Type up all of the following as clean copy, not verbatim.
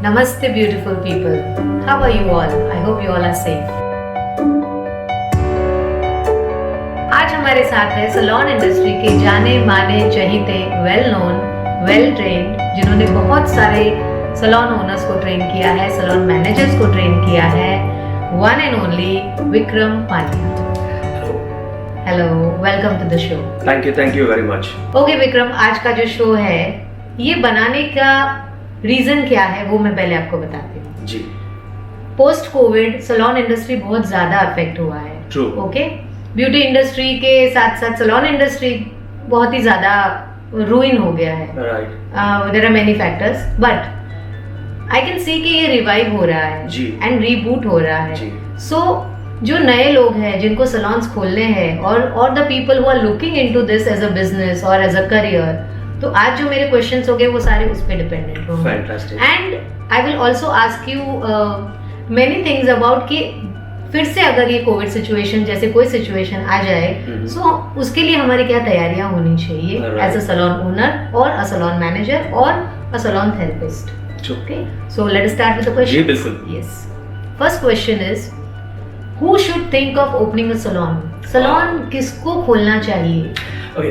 Namaste beautiful people. How are you all? I hope you all are safe. आज हमारे साथ है salon industry के जाने माने चहीते वेल नोन वेल ट्रेन्ड जिन्होंने बहुत सारे सैलून ओनर्स को ट्रेन किया है, सैलून मैनेजर्स को ट्रेन किया है, one and only Vikram Pandya. Hello, welcome to the show. Thank you very much. Okay Vikram, आज का जो शो है ये बनाने का रीजन क्या है वो मैं पहले आपको बताती हूँ। जी। पोस्ट कोविड सैलून इंडस्ट्री बहुत ज्यादा अफेक्ट हुआ है। ट्रू। ओके, ब्यूटी इंडस्ट्री के साथ साथ सैलून इंडस्ट्री बहुत ही ज्यादा रूइन हो गया है। Right. There are many factors but I can see कि ये रिवाइव हो रहा है जी। एंड रीबूट हो रहा है। जी। सो जो नए लोग हैं जिनको सैलून्स खोलने हैं और the people who are looking into this as a business और एज अ करियर, तो आज जो मेरे क्वेश्चंस हो गए वो सारे उस पे डिपेंडेंट होंगे। Fantastic. And I will also ask you many things about कि फिर से अगर ये कोविड सिचुएशन जैसे कोई सिचुएशन आ जाए सो उसके लिए हमारी क्या तैयारियां होनी चाहिए एज अ सैलून ओनर और अ सैलून मैनेजर और a salon therapist. Okay, so let us start with the question. जी बिल्कुल। Yes, first question is who should think of opening a salon? Salon किसको खोलना चाहिए? Okay,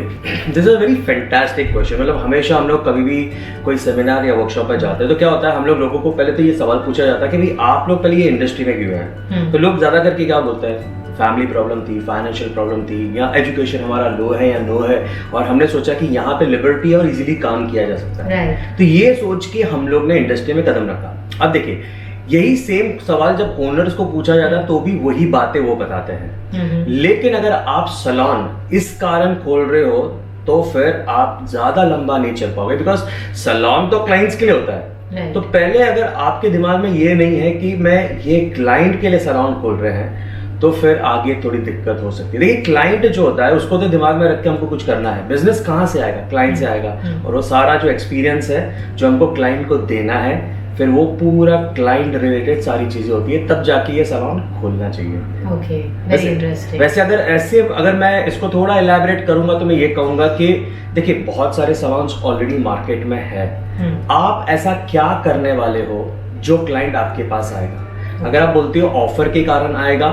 this is a very fantastic question. मतलब हमेशा हम लोग कभी भी कोई सेमिनार या वर्कशॉप पर जाते हैं तो क्या होता है, हम लोगों को पहले तो ये सवाल पूछा जाता है कि भाई आप लोग पहले ये इंडस्ट्री में क्यों हैं? तो लोग ज्यादा करके क्या बोलते हैं, फैमिली प्रॉब्लम थी, फाइनेंशियल प्रॉब्लम थी, या एजुकेशन हमारा लो है या नो है, और हमने सोचा कि यहाँ पे लिबर्टी और इजीली काम किया जा सकता है। तो ये सोच के हम लोग ने इंडस्ट्री में कदम रखा। अब देखिए, यही सेम सवाल जब ओनर्स को पूछा जाता है तो भी वही बातें वो बताते हैं। लेकिन अगर आप सैलून इस कारण खोल रहे हो तो फिर आप ज्यादा लंबा नहीं चल पाओगे, बिकॉज सैलून तो क्लाइंट्स के लिए होता है। तो पहले अगर आपके दिमाग में ये नहीं है कि मैं ये क्लाइंट के लिए सैलून खोल रहे हैं तो फिर आगे थोड़ी दिक्कत हो सकती है। देखिए, क्लाइंट जो होता है उसको तो दिमाग में रख के हमको कुछ करना है। बिजनेस कहाँ से आएगा? क्लाइंट से आएगा। और वो सारा जो एक्सपीरियंस है जो हमको क्लाइंट को देना है, फिर वो पूरा क्लाइंट रिलेटेड सारी चीजें होती है, तब जाके ये सैलून खोलना चाहिए। Okay, very interesting. वैसे अगर मैं इसको थोड़ा इलैबोरेट करूंगा तो मैं ये कहूंगा कि देखिए, बहुत सारे सैलून्स ऑलरेडी मार्केट में है। आप ऐसा क्या करने वाले हो जो क्लाइंट आपके पास आएगा? अगर आप बोलते हो ऑफर के कारण आएगा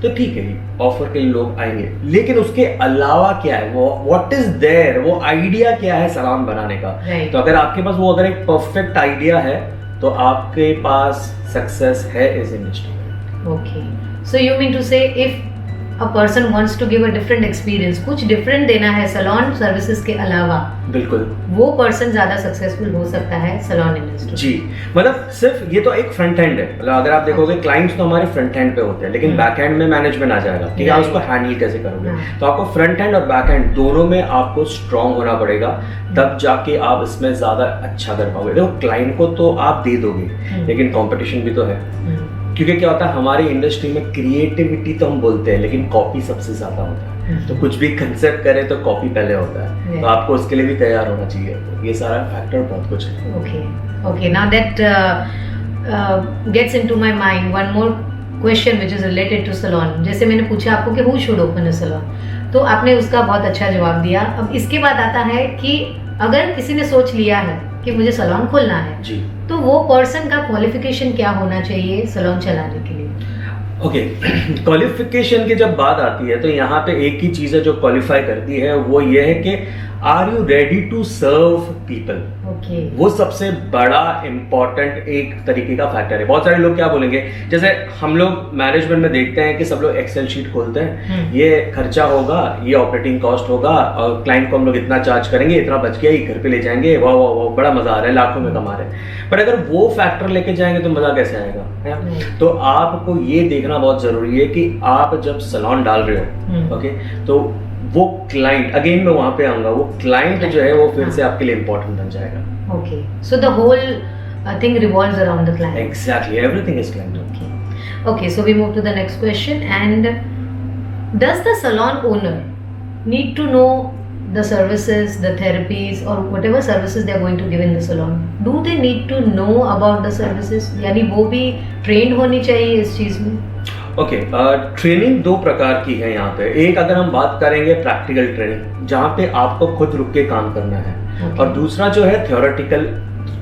तो ठीक है, ऑफर के लिए लोग आएंगे, लेकिन उसके अलावा क्या है, वो व्हाट इज देयर, वो आइडिया क्या है सैलून बनाने का? तो अगर आपके पास वो अगर एक परफेक्ट आइडिया है तो आपके पास सक्सेस है इस इंडस्ट्री में। Okay, so you mean to say if a person wants to give a different experience, कुछ डिफरेंट देना है सैलून सर्विसेज के अलावा, बिल्कुल वो पर्सन ज्यादा सक्सेसफुल हो सकता है सैलून इंडस्ट्री। जी, मतलब सिर्फ ये तो एक फ्रंट एंड है। मतलब अगर आप देखोगे क्लाइंट्स तो हमारे फ्रंट एंड पे होते हैं, लेकिन बैक एंड में मैनेजमेंट आ जाएगा कि आप उसको हैंडल कैसे करोगे। तो आपको फ्रंट एंड और बैक एंड दोनों में आपको स्ट्रांग होना पड़ेगा, तब जाके आप इसमें ज्यादा अच्छा कर पाओगे। देखो, क्लाइंट को तो आप दे दोगे, लेकिन कंपटीशन भी तो है। क्योंकि क्या होता है, हमारी इंडस्ट्री में क्रिएटिविटी तो हम बोलते हैं, लेकिन कॉपी सबसे ज्यादा होता है। तो कुछ भी कंसेप्ट करे तो कॉपी पहले होता है, तो आपको उसके लिए भी तैयार होना चाहिए। तो ये सारा फैक्टर बहुत कुछ है। Okay, now that gets into my mind one more question which is related to salon. जैसे मैंने पूछा आपको कि who should open a salon, तो आपने उसका बहुत अच्छा जवाब दिया। अब इसके बाद आता है कि अगर किसी ने सोच लिया है कि मुझे सैलून खोलना है जी, तो वो पर्सन का क्वालिफिकेशन क्या होना चाहिए सैलून चलाने के लिए? ओके, क्वालिफिकेशन की जब बात आती है तो यहाँ पे एक ही चीज है जो क्वालिफाई करती है, वो ये है कि are you ready to serve people. वो सबसे बड़ा इंपॉर्टेंट एक तरीके का फैक्टर है। बहुत सारे लोग क्या बोलेंगे, जैसे हम लोग मैनेजमेंट में देखते हैं कि सब लोग एक्सेल शीट खोलते हैं, ये खर्चा होगा, ये ऑपरेटिंग कॉस्ट होगा, और क्लाइंट को हम लोग इतना चार्ज करेंगे, इतना बच गया, ये घर पे ले जाएंगे, वाह वाह वाह, बड़ा मजा आ रहा है, लाखों में कमा रहे हैं। पर अगर वो फैक्टर लेके जाएंगे तो मजा कैसे आएगा? तो आपको ये देखना बहुत जरूरी है कि आप जब सैलून डाल रहे हो, ओके, तो वो क्लाइंट, अगेन मैं वहां पे आऊंगा, वो क्लाइंट जो है वो फिर से आपके लिए इंपॉर्टेंट बन जाएगा। Okay, so the whole thing revolves around the client. Exactly, everything is client. Okay, so we move to the next question. And does the salon owner need to know the services, the therapies, or whatever services they are going to give in the salon? Do they need to know about the services? यानी वो भी trained होनी चाहिए इस चीज में? Okay, training दो प्रकार की है यहाँ पे। एक अगर हम बात करेंगे प्रैक्टिकल ट्रेनिंग, जहाँ पे आपको खुद रुक के काम करना है, और दूसरा जो है थ्योरेटिकल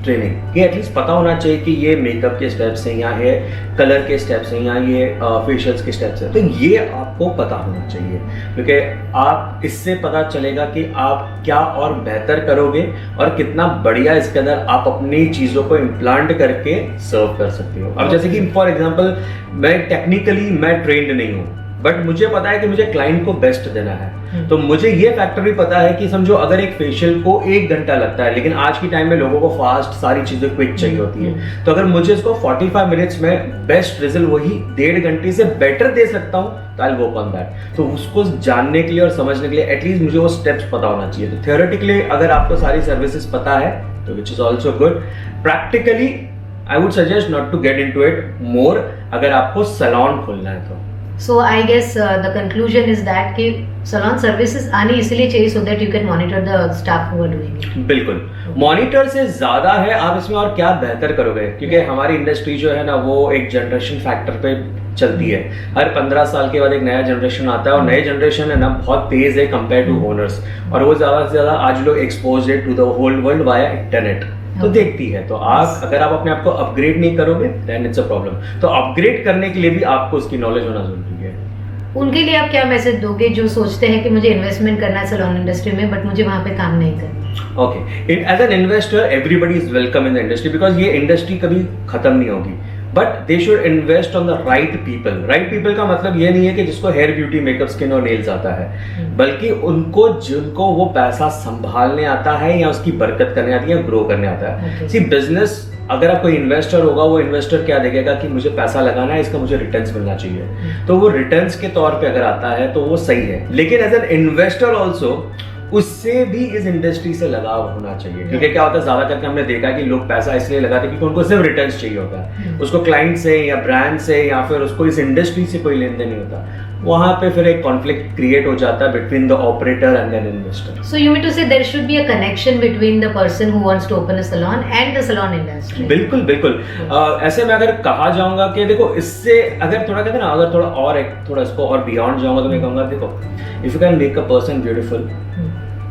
ट्रेनिंग कि एटलीस्ट पता होना चाहिए कि ये मेकअप के स्टेप्स हैं या ये कलर के स्टेप्स हैं या ये फेशियल्स के स्टेप्स हैं, तो ये आपको पता होना चाहिए, क्योंकि आप इससे पता चलेगा कि आप क्या और बेहतर करोगे और कितना बढ़िया इसके अंदर आप अपनी चीज़ों को इम्प्लांट करके सर्व कर सकते हो। अब जैसे कि फॉर एग्जाम्पल मैं टेक्निकली मैं ट्रेंड नहीं हूँ, बट मुझे पता है कि मुझे क्लाइंट को बेस्ट देना है, तो मुझे ये फैक्टर भी पता है कि समझो अगर एक फेशियल को 1 घंटा लगता है, लेकिन आज की टाइम में लोगों को फास्ट सारी चीजें क्विक चाहिए होती है, तो अगर मुझे इसको 45 मिनट्स में बेस्ट रिजल्ट वही 1.5 घंटे से बेटर दे सकता हूँ, तो I will work on that. तो उसको जानने के लिए और समझने के लिए एटलीस्ट मुझे वो स्टेप्स पता होना चाहिए। तो थियोरेटिकली अगर आपको सारी सर्विसेज पता है तो which is also good. Practically I would suggest not to get into it more अगर आपको सैलून खोलना है तो। So I guess the conclusion is that कि salon services आनी इसलिए चाहिए so that you can monitor the staff who are doing it. बिल्कुल, मॉनिटर से ज्यादा है आप इसमें और क्या बेहतर करोगे, क्योंकि हमारी इंडस्ट्री जो है ना वो एक जनरेशन फैक्टर पे चलती है। हर 15 साल के बाद एक नया जनरेशन आता है और नए जनरेशन है ना बहुत तेज है कंपेयर टू ओनर्स, और वो ज्यादा से ज्यादा आज लोग expose to the whole world via internet तो देखती है। तो आप अगर आप अपने आप को अपग्रेड नहीं करोगे देन इट्स अ प्रॉब्लम। तो अपग्रेड करने के लिए भी आपको उसकी नॉलेज होना जरूरी है। उनके लिए आप क्या मैसेज दोगे जो सोचते हैं कि मुझे इन्वेस्टमेंट करना है सैलून इंडस्ट्री में बट मुझे वहां पे काम नहीं करना? Okay, as an investor everybody is welcome in the industry because ये इंडस्ट्री कभी खत्म नहीं होगी, but they should invest on the right people. Right people का मतलब ये नहीं है कि जिसको हेयर, ब्यूटी, मेकअप, स्किन और नेल्स आता है, बल्कि उनको जिनको वो पैसा संभालने आता है या उसकी बरकत करने आती है, ग्रो करने आता है। सी बिजनेस अगर आप कोई इन्वेस्टर होगा, वो इन्वेस्टर क्या देखेगा कि मुझे पैसा लगाना है, इसका मुझे रिटर्न्स मिलना चाहिए, तो वो रिटर्न्स के तौर पे अगर आता है तो वो सही है। लेकिन एज एन इन्वेस्टर ऑल्सो उससे भी इस इंडस्ट्री से लगाव होना चाहिए, क्योंकि क्या होता है ज्यादा करके हमने देखा है कि लोग पैसा इसलिए लगाते हैं क्योंकि उनको सिर्फ रिटर्न्स चाहिए होता है, उसको क्लाइंट से या ब्रांड से या फिर उसको इस इंडस्ट्री से कोई लेन देन नहीं होता। वहां पे फिर एक कॉन्फ्लिक्ट क्रिएट हो जाता है between the operator and an investor. So you mean to say there should be a connection between the person who wants to open a salon and the salon industry. बिल्कुल बिल्कुल। ऐसे में अगर कहा जाऊंगा कि देखो इससे अगर थोड़ा कहते हैं ना, अगर थोड़ा इसको और बियॉन्ड जाऊंगा तो मैं कहूंगा देखो, if you can make a person beautiful,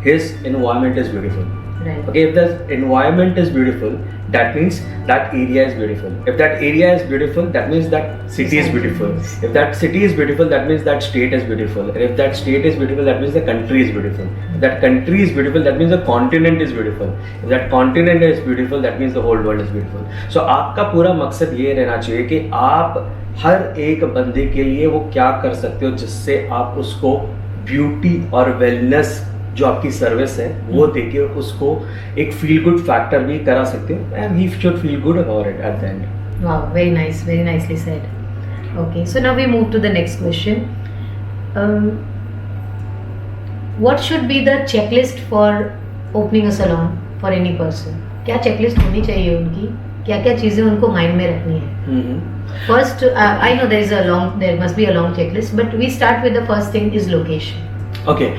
his environment is beautiful. Right. Okay, if the environment is beautiful, that means that area is beautiful. If that area is beautiful, that means that city is beautiful. If that city is beautiful, that means that state is beautiful. And if that state is beautiful, that means the country is beautiful. If that country is beautiful, that means the continent is beautiful. If that continent is beautiful, that means the whole world is beautiful. So आपका पूरा मकसद ये रहना चाहिए कि आप हर एक बंदे के लिए वो क्या कर सकते हो जिससे आप उसको ब्यूटी और वेलनेस जो आपकी सर्विस है वो देके उसको एक फील गुड फैक्टर भी करा सकते हो, and he should feel good about it at the end. Wow, very nice, very nicely said. Okay, so now we move to the next question. What should be the checklist for opening a salon for any person? क्या checklist होनी चाहिए उनकी? क्या क्या चीजें उनको mind में रखनी है? First, I know there must be a long checklist, but we start with the first thing is location. Okay,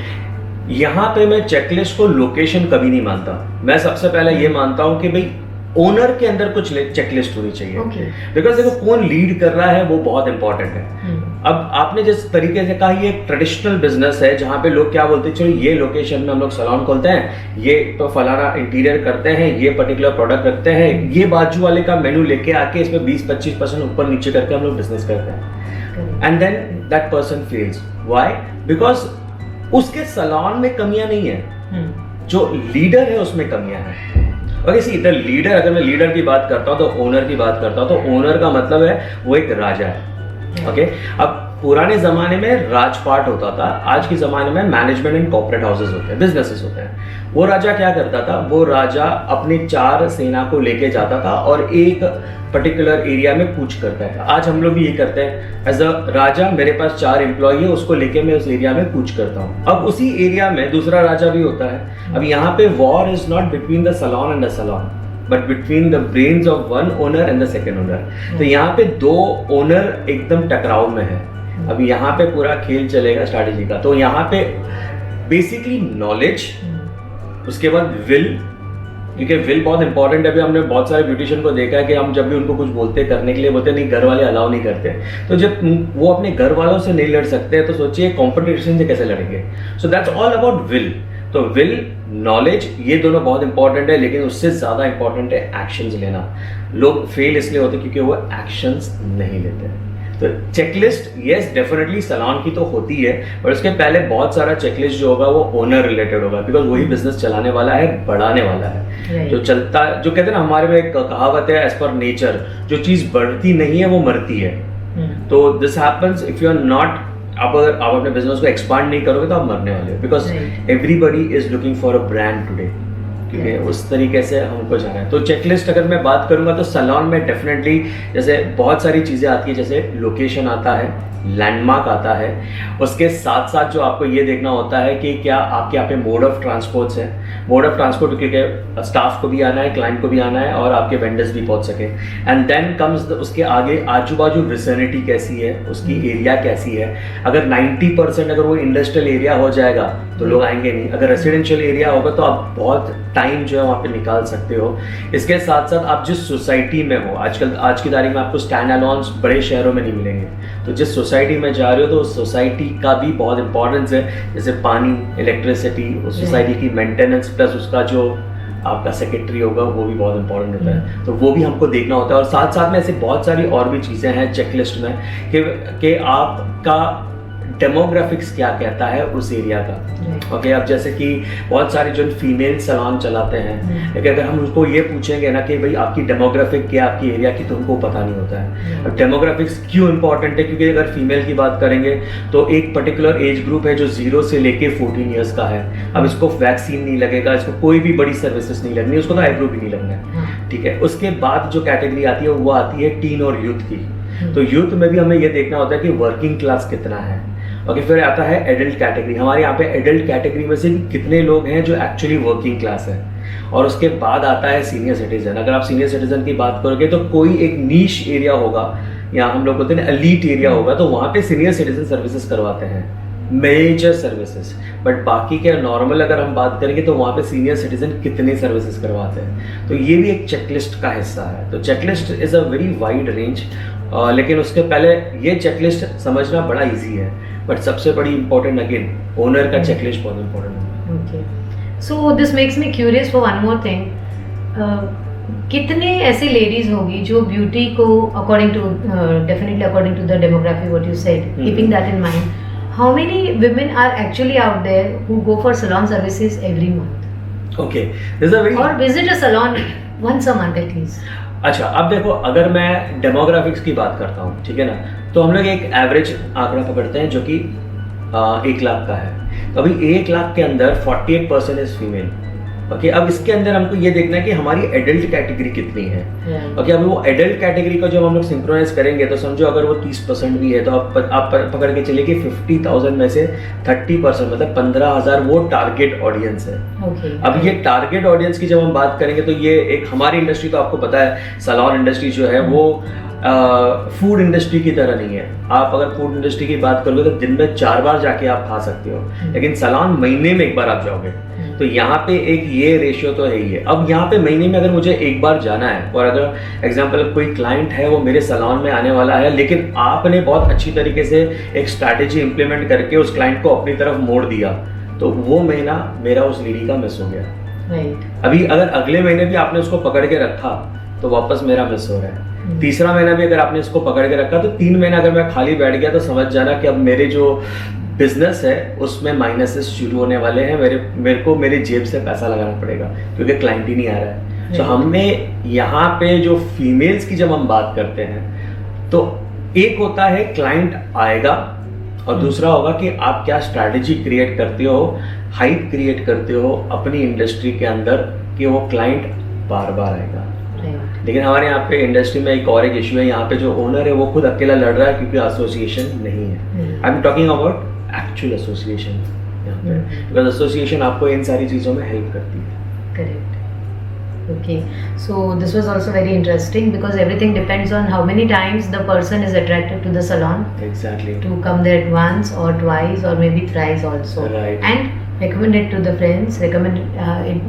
यहाँ पे मैं चेकलिस्ट को लोकेशन कभी नहीं मानता। मैं सबसे पहले ये मानता हूँ कि भाई ओनर के अंदर कुछ चेकलिस्ट होनी चाहिए, बिकॉज देखो कौन लीड कर रहा है वो बहुत इंपॉर्टेंट है। अब आपने जिस तरीके से कहा ये एक ट्रेडिशनल बिजनेस है जहाँ पे लोग क्या बोलते हैं, चलो ये लोकेशन में हम लोग सैलून खोलते हैं, ये तो फलाना इंटीरियर करते हैं, ये पर्टिकुलर प्रोडक्ट रखते हैं, ये बाजू वाले का मेनू लेके आके इसमें 20-25% ऊपर नीचे करके हम लोग बिजनेस करते हैं, and then that person fails. Why? Because उसके सैलून में कमियां नहीं है, जो लीडर है उसमें कमियां हैं। ओके, सी द लीडर, अगर मैं लीडर की बात करता हूं तो ओनर की बात करता हूं, तो ओनर का मतलब है वो एक राजा है। ओके, अब पुराने जमाने में राजपाट होता था, आज के जमाने में मैनेजमेंट एंड कॉर्पोरेट हाउसेस होते हैं, बिजनेसेस होते हैं। वो राजा क्या करता था, वो राजा अपनी 4 सेना को लेके जाता था और एक पर्टिकुलर एरिया में कूच करता था। आज हम लोग भी ये करते हैं, एज अ राजा मेरे पास 4 एम्प्लॉय है, उसको लेके मैं उस एरिया में कूच करता हूँ। अब उसी एरिया में दूसरा राजा भी होता है। अब यहाँ पे war is not between the salon and the salon, but between the brains of one owner and the second owner. तो यहाँ पे 2 ओनर एकदम टकराव में है। अब यहाँ पे पूरा खेल चलेगा स्ट्रैटेजी का। तो यहाँ पे बेसिकली नॉलेज, उसके बाद विल, क्योंकि विल बहुत इंपॉर्टेंट है। अभी हमने बहुत सारे ब्यूटिशियन को देखा है कि हम जब भी उनको कुछ बोलते करने के लिए बोलते नहीं, घर वाले अलाउ नहीं करते। तो जब वो अपने घर वालों से नहीं लड़ सकते तो सोचिए कॉम्पिटिशन से कैसे लड़ेंगे। So that's all about will. तो विल, नॉलेज, ये दोनों बहुत इंपॉर्टेंट है, लेकिन उससे ज़्यादा इंपॉर्टेंट है एक्शंस लेना। लोग फेल इसलिए होते क्योंकि वो एक्शंस नहीं लेते हैं। तो चेकलिस्ट, यस डेफिनेटली सैलून की तो होती है, पर उसके पहले बहुत सारा चेकलिस्ट जो होगा वो ओनर रिलेटेड होगा, बिकॉज वही बिजनेस चलाने वाला है, बढ़ाने वाला है। जो चलता, जो कहते हैं ना, हमारे में एक कहावत है, एज पर नेचर, जो चीज बढ़ती नहीं है वो मरती है। तो this happens if you are not, अगर आप अपने बिजनेस को एक्सपांड नहीं करोगे तो आप मरने वाले हो, because everybody is looking for a brand today, क्योंकि उस तरीके से हमको जाना है। तो चेकलिस्ट अगर मैं बात करूंगा तो सैलून में डेफिनेटली जैसे बहुत सारी चीज़ें आती है, जैसे लोकेशन आता है, लैंडमार्क आता है, उसके साथ साथ जो आपको ये देखना होता है कि क्या आपके यहाँ पे मोड ऑफ ट्रांसपोर्ट्स है। मोड ऑफ ट्रांसपोर्ट क्योंकि स्टाफ को भी आना है, क्लाइंट को भी आना है, और आपके वेंडर्स भी पहुँच सके। एंड देन कम्स उसके आगे आजू बाजू विसिनिटी कैसी है, उसकी एरिया कैसी है। अगर 90% अगर वो इंडस्ट्रियल एरिया हो जाएगा तो लोग आएंगे नहीं, अगर रेसिडेंशियल एरिया होगा तो आप बहुत टाइम जो है वहाँ पे निकाल सकते हो। इसके साथ साथ आप जिस सोसाइटी में हो, आजकल आज की तारीख में आपको स्टैंड अलोन्स बड़े शहरों में नहीं मिलेंगे, तो जिस सोसाइटी में जा रहे हो तो उस सोसाइटी का भी बहुत इंपॉर्टेंस है, जैसे पानी, इलेक्ट्रिसिटी, उस सोसाइटी की मेंटेनेंस, प्लस उसका जो आपका सेक्रेटरी होगा वो भी बहुत इंपॉर्टेंट होता है। तो वो भी हमको देखना होता है, और साथ साथ में ऐसे बहुत सारी और भी चीज़ें हैं चेकलिस्ट में कि आपका डेमोग्राफिक्स क्या कहता है उस एरिया का। ओके, अब जैसे कि बहुत सारे जो फीमेल सैलून चलाते हैं, लेकिन अगर हम उनको ये पूछेंगे ना कि भाई आपकी डेमोग्राफिक क्या आपकी एरिया की, तो उनको पता नहीं होता है। अब डेमोग्राफिक्स क्यों इंपॉर्टेंट है, क्योंकि अगर फीमेल की बात करेंगे तो एक पर्टिकुलर एज ग्रुप है जो 0 से लेके 14 ईयर्स का है। अब इसको वैक्सीन नहीं लगेगा, इसको कोई भी बड़ी सर्विसेज नहीं लगनी, उसको तो आईब्रो भी नहीं लगना है, ठीक है। उसके बाद जो कैटेगरी आती है वो आती है टीन और यूथ की। तो यूथ में भी हमें ये देखना होता है कि वर्किंग क्लास कितना है। ओके, फिर आता है एडल्ट कैटेगरी। हमारे यहाँ पे एडल्ट कैटेगरी में से भी कितने लोग हैं जो एक्चुअली वर्किंग क्लास है। और उसके बाद आता है सीनियर सिटीजन। अगर आप सीनियर सिटीजन की बात करोगे तो कोई एक नीश एरिया होगा, या हम लोग बोलते हैं एलीट एरिया होगा, तो वहाँ पे सीनियर सिटीजन सर्विसेज करवाते हैं, मेजर सर्विसेज। बट बाकी के नॉर्मल अगर हम बात करेंगे तो वहाँ पे सीनियर सिटीजन कितने सर्विसेज करवाते हैं, तो ये भी एक चेकलिस्ट का हिस्सा है। तो checklist is a very wide range, लेकिन उसके पहले ये चेकलिस्ट समझना बड़ा ईजी है, बट सबसे बड़ी इंपॉर्टेंट अगेन ओनर का चेकलिस्ट बहुत इंपॉर्टेंट है। Okay, so this makes me curious for one more thing. कितने ऐसी लेडीज होगी जो ब्यूटी को according to definitely according to the demography what you said, keeping that in mind, how many women are actually out there who go for salon services every month? Okay, this is a very, or visit a salon once a month at least? अच्छा, अब देखो, अगर मैं demographics की बात करता हूँ, ठीक है ना, तो हम लोग एक एवरेज आंकड़ा पकड़ते हैं जो कि 1 लाख का है। तो अभी 1 लाख के अंदर 48% इज फीमेल। ओके, अब इसके अंदर हमको ये देखना है कि हमारी एडल्ट कैटेगरी कितनी है। ओके, अब वो एडल्ट कैटेगरी को जब हम लोग सिंक्रोनाइज करेंगे तो समझो अगर वो 30% भी है तो आप पकड़ के चलिए कि 50,000 में से 30% मतलब 15,000 वो टारगेट ऑडियंस है। अब ये टारगेट ऑडियंस की जब हम बात करेंगे तो ये एक हमारी इंडस्ट्री, तो आपको पता है सैलून इंडस्ट्री जो है वो फूड इंडस्ट्री की तरह नहीं है। आप अगर फूड इंडस्ट्री की बात करोगे तो दिन में 4 बार जाके आप खा सकते हो, लेकिन सैलून महीने में 1 बार आप जाओगे। तो यहाँ पे एक ये रेशियो तो है ही है। अब यहाँ पे महीने में अगर मुझे 1 बार जाना है, और अगर एग्जांपल कोई क्लाइंट है वो मेरे सैलून में आने वाला है, लेकिन आपने बहुत अच्छी तरीके से एक स्ट्रैटेजी इंप्लीमेंट करके उस क्लाइंट को अपनी तरफ मोड़ दिया, तो वो महीना मेरा उस लेडी का मिस हो गया। अभी अगर अगले महीने भी आपने उसको पकड़ के रखा तो वापस मेरा मिस हो रहा है। तीसरा महीना भी अगर आपने इसको पकड़ के रखा तो 3 महीना अगर मैं खाली बैठ गया तो समझ जाना कि अब मेरे जो बिजनेस है उसमें माइनसेस शुरू होने वाले हैं। मेरे को मेरे जेब से पैसा लगाना पड़ेगा क्योंकि क्लाइंट ही नहीं आ रहा है। तो हमें यहाँ पे जो फीमेल्स की जब हम बात करते हैं तो एक होता है क्लाइंट आएगा, और दूसरा होगा कि आप क्या स्ट्रैटेजी क्रिएट करते हो, हाइप क्रिएट करते हो अपनी इंडस्ट्री के अंदर कि वो क्लाइंट बार बार आएगा। लेकिन हमारे यहाँ पे इंडस्ट्री में एक और एक इशू है, यहाँ पे जो ओनर है वो खुद अकेला लड़ रहा है क्योंकि एसोसिएशन नहीं है। आई am talking about actual association यहाँ पे, बिकॉज एसोसिएशन आपको इन सारी चीज़ों में हेल्प करती है। Correct. Okay, so this was also very interesting because everything depends on how many times the person is attracted to the salon. Exactly. To come there once or twice or maybe thrice also. Right. And recommend it to the friends, recommend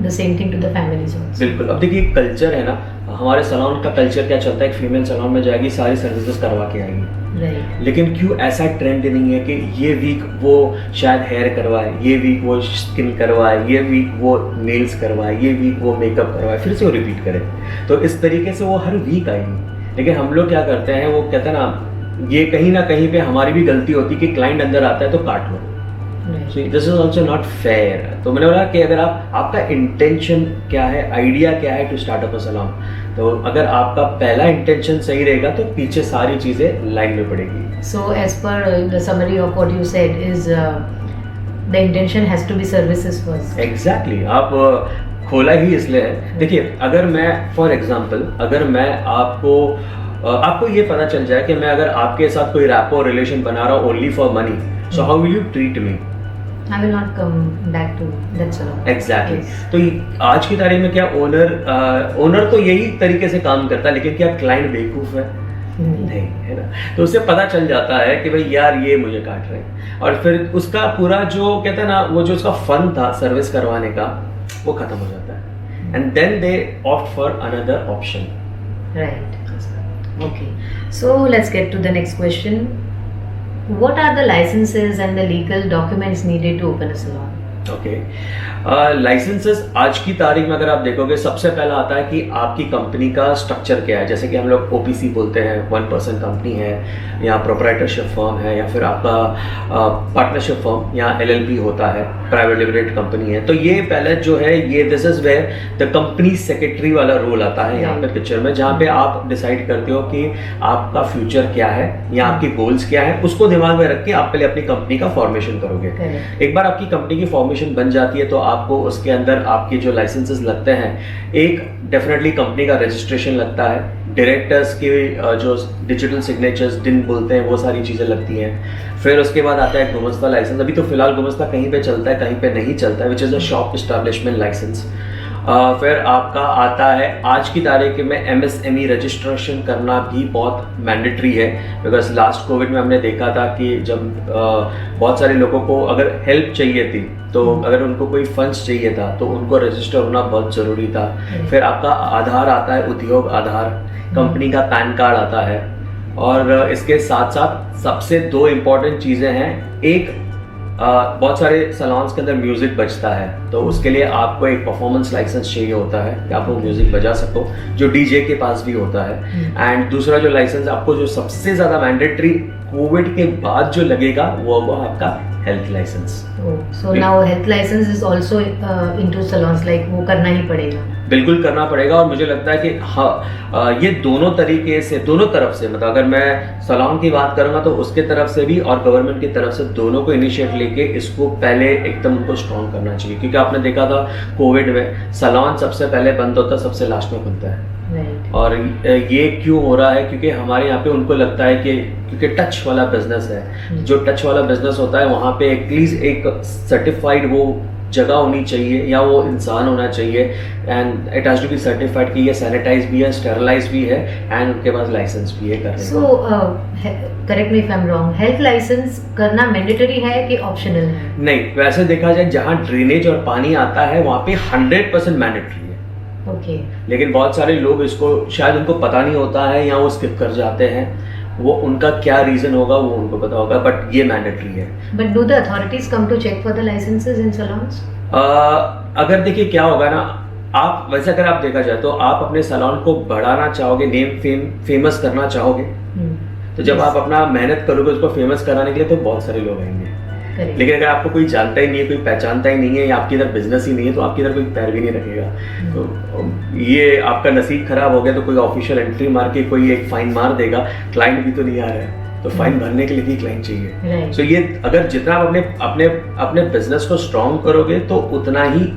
the same thing to the families also. बिल्कुल। अब देखिए culture है ना, हमारे salon का culture क्या चलता है, एक फीमेल सैलून में जाएगी, सारी सर्विसेज करवा के आएगी, राइट। लेकिन क्यों ऐसा ट्रेंड नहीं है कि ये वीक वो शायद हेयर करवाए, ये वीक वो स्किन करवाए, ये वीक वो नेल्स करवाए, ये वीक वो मेकअप करवाए, फिर से वो रिपीट करे। तो इस तरीके से वो हर वीक आएंगी। लेकिन हम लोग क्या करते हैं, वो कहते हैं ना, ये कहीं ना कहीं पे हमारी भी गलती होती है कि क्लाइंट अंदर आता है तो काट लो। This is also not fair. तो मैंने बोला कि अगर आपका इंटेंशन क्या है, आइडिया क्या है to start up a salon, तो अगर आपका पहला इंटेंशन सही रहेगा तो पीछे सारी चीजें लाइन में पड़ेगी। So as per the summary of what you said is the intention has to be services first. Exactly. आप खोला ही इसलिए है। देखिए, अगर मैं फॉर एग्जांपल, अगर मैं आपको ये पता चल जाए कि मैं अगर आपके साथ कोई रैपो रिलेशन बना रहा हूँ only for money, so how will you treat me? I will not come back to that salon. Exactly. Yes. तो आज की तारीख में क्या ओनर तो यही तरीके से काम करता है, लेकिन क्या क्लाइंट बेवकूफ है? नहीं, है ना। तो उससे पता चल जाता है कि भाई यार ये मुझे काट रहे हैं, और फिर उसका पूरा जो कहते हैं ना, वो जो उसका फन था सर्विस करवाने का, वो खत्म हो जाता है। And then they opt for another option. Right. Okay. So let's get to the next question. What are the licenses and the legal documents needed to open a salon? Okay, licences आज की तारीख में अगर आप देखोगे, सबसे पहला आता है कि आपकी कंपनी का स्ट्रक्चर क्या है। जैसे कि हम लोग ओपीसी बोलते हैं, 1% कंपनी है, या प्रोप्राइटरशिप फर्म है, या फिर आपका पार्टनरशिप फर्म या एलएलपी होता है, प्राइवेट लिमिटेड कंपनी है। तो ये पहले जो है, ये this is where the company secretary वाला रोल आता है यहाँ पे पिक्चर में, जहाँ पे आप डिसाइड करते हो कि आपका फ्यूचर क्या है या आपकी गोल्स क्या है। उसको दिमाग में रख के आप पहले अपनी कंपनी का फॉर्मेशन करोगे। एक बार आपकी कंपनी की फॉर्मेशन बन जाती है तो आपको उसके अंदर आपके जो लाइसेंसेस लगते हैं, एक डेफिनेटली कंपनी का रजिस्ट्रेशन लगता है, डायरेक्टर्स के जो डिजिटल सिग्नेचर्स डिन बोलते हैं, वो सारी चीज़ें लगती हैं। फिर उसके बाद आता है गुमस्ता लाइसेंस। अभी तो फिलहाल गुमस्ता कहीं पे चलता है, कहीं पे नहीं चलता है, which is a shop establishment licence. फिर आपका आता है आज की तारीख में एमएसएमई रजिस्ट्रेशन करना भी बहुत मैंडेटरी है, बिकॉज लास्ट कोविड में हमने देखा था कि जब बहुत सारे लोगों को अगर हेल्प चाहिए थी, तो अगर उनको कोई फंड्स चाहिए था, तो उनको रजिस्टर होना बहुत ज़रूरी था। फिर आपका आधार आता है, उद्योग आधार, कंपनी का पैन कार्ड आता है, और इसके साथ साथ सबसे दो इम्पॉर्टेंट चीज़ें हैं। एक, बहुत सारे सैलून्स के अंदर म्यूजिक बजता है, तो उसके लिए आपको एक परफॉर्मेंस लाइसेंस चाहिए होता है कि आप वो म्यूजिक बजा सको, जो डीजे के पास भी होता है। एंड दूसरा जो लाइसेंस आपको जो सबसे ज़्यादा मैंडेटरी कोविड के बाद जो लगेगा, वो आपका health licence. So now health licence is also into salons, like वो करना ही पड़ेगा। बिल्कुल करना पड़ेगा, और मुझे लगता है कि हाँ, ये दोनों तरीके से, दोनों तरफ से, मतलब अगर मैं सैलून की बात करूँगा तो उसके तरफ से भी और गवर्नमेंट की तरफ से, दोनों को इनिशिएट लेके इसको पहले एकदम उनको स्ट्रॉन्ग करना चाहिए। क्योंकि आपने देखा था कोविड में सैलून सबसे पहले बंद होता है, सबसे लास्ट में खुलता है। और ये क्यों हो रहा है? क्योंकि हमारे यहाँ पे उनको लगता है कि क्योंकि टच वाला बिजनेस है, जो टच वाला बिजनेस होता है वहाँ पे एटलीस्ट एक सर्टिफाइड वो जगह होनी चाहिए, या वो इंसान होना चाहिए, and it has to be certified कि ये सैनिटाइज भी है, स्टेरलाइज भी है, एंड उनके पास लाइसेंस भी है करने का। So correct me if I am wrong, health licence करना मैंडेटरी है कि ऑप्शनल है? नहीं, वैसे देखा जाए जहाँ ड्रेनेज और पानी आता है वहाँ पे 100% मैंडेटरी है। ओके। लेकिन बहुत सारे लोग इसको शायद उनको पता नहीं होता है, या वो स्किप कर जाते हैं। वो उनका क्या रीजन होगा वो उनको पता होगा, बट ये मैंडेटरी है। But do the authorities come to check for the licences in salons? अगर देखिए क्या होगा ना, आप वैसे अगर आप देखा जाए तो आप अपने सैलून को बढ़ाना चाहोगे, नेम फेमस करना चाहोगे, तो जब आप अपना मेहनत करोगे उसको फेमस कराने के लिए, तो बहुत सारे लोग आएंगे। लेकिन अगर आपको कोई जानता ही नहीं है, कोई पहचानता ही नहीं है, या आपकी इधर बिजनेस ही नहीं है, तो आपकी इधर कोई पैर भी नहीं रखेगा। तो ये आपका नसीब खराब हो गया, तो कोई ऑफिशियल एंट्री मार के कोई एक फाइन मार देगा, क्लाइंट भी तो नहीं आ रहा है, तो फाइन भरने के लिए भी क्लाइंट चाहिए। सो ये अगर जितना आप अपने बिजनेस को स्ट्रॉन्ग करोगे, तो उतना ही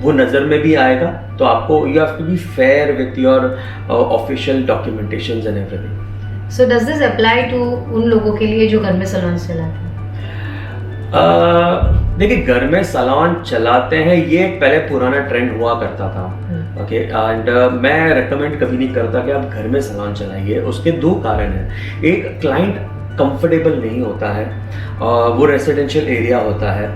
वो नजर में भी आएगा। तो आपको you have to be fair with your official documentations and everything. So does this apply to उन लोगों के लिए जो घर में सैलून चलाते हैं? देखिए, घर में सैलून चलाते हैं, ये पहले पुराना ट्रेंड हुआ करता था। ओके, एंड मैं रेकमेंड कभी नहीं करता कि आप घर में सैलून चलाइए। उसके दो कारण हैं। एक, क्लाइंट कंफर्टेबल नहीं होता है, वो रेसिडेंशियल एरिया होता है,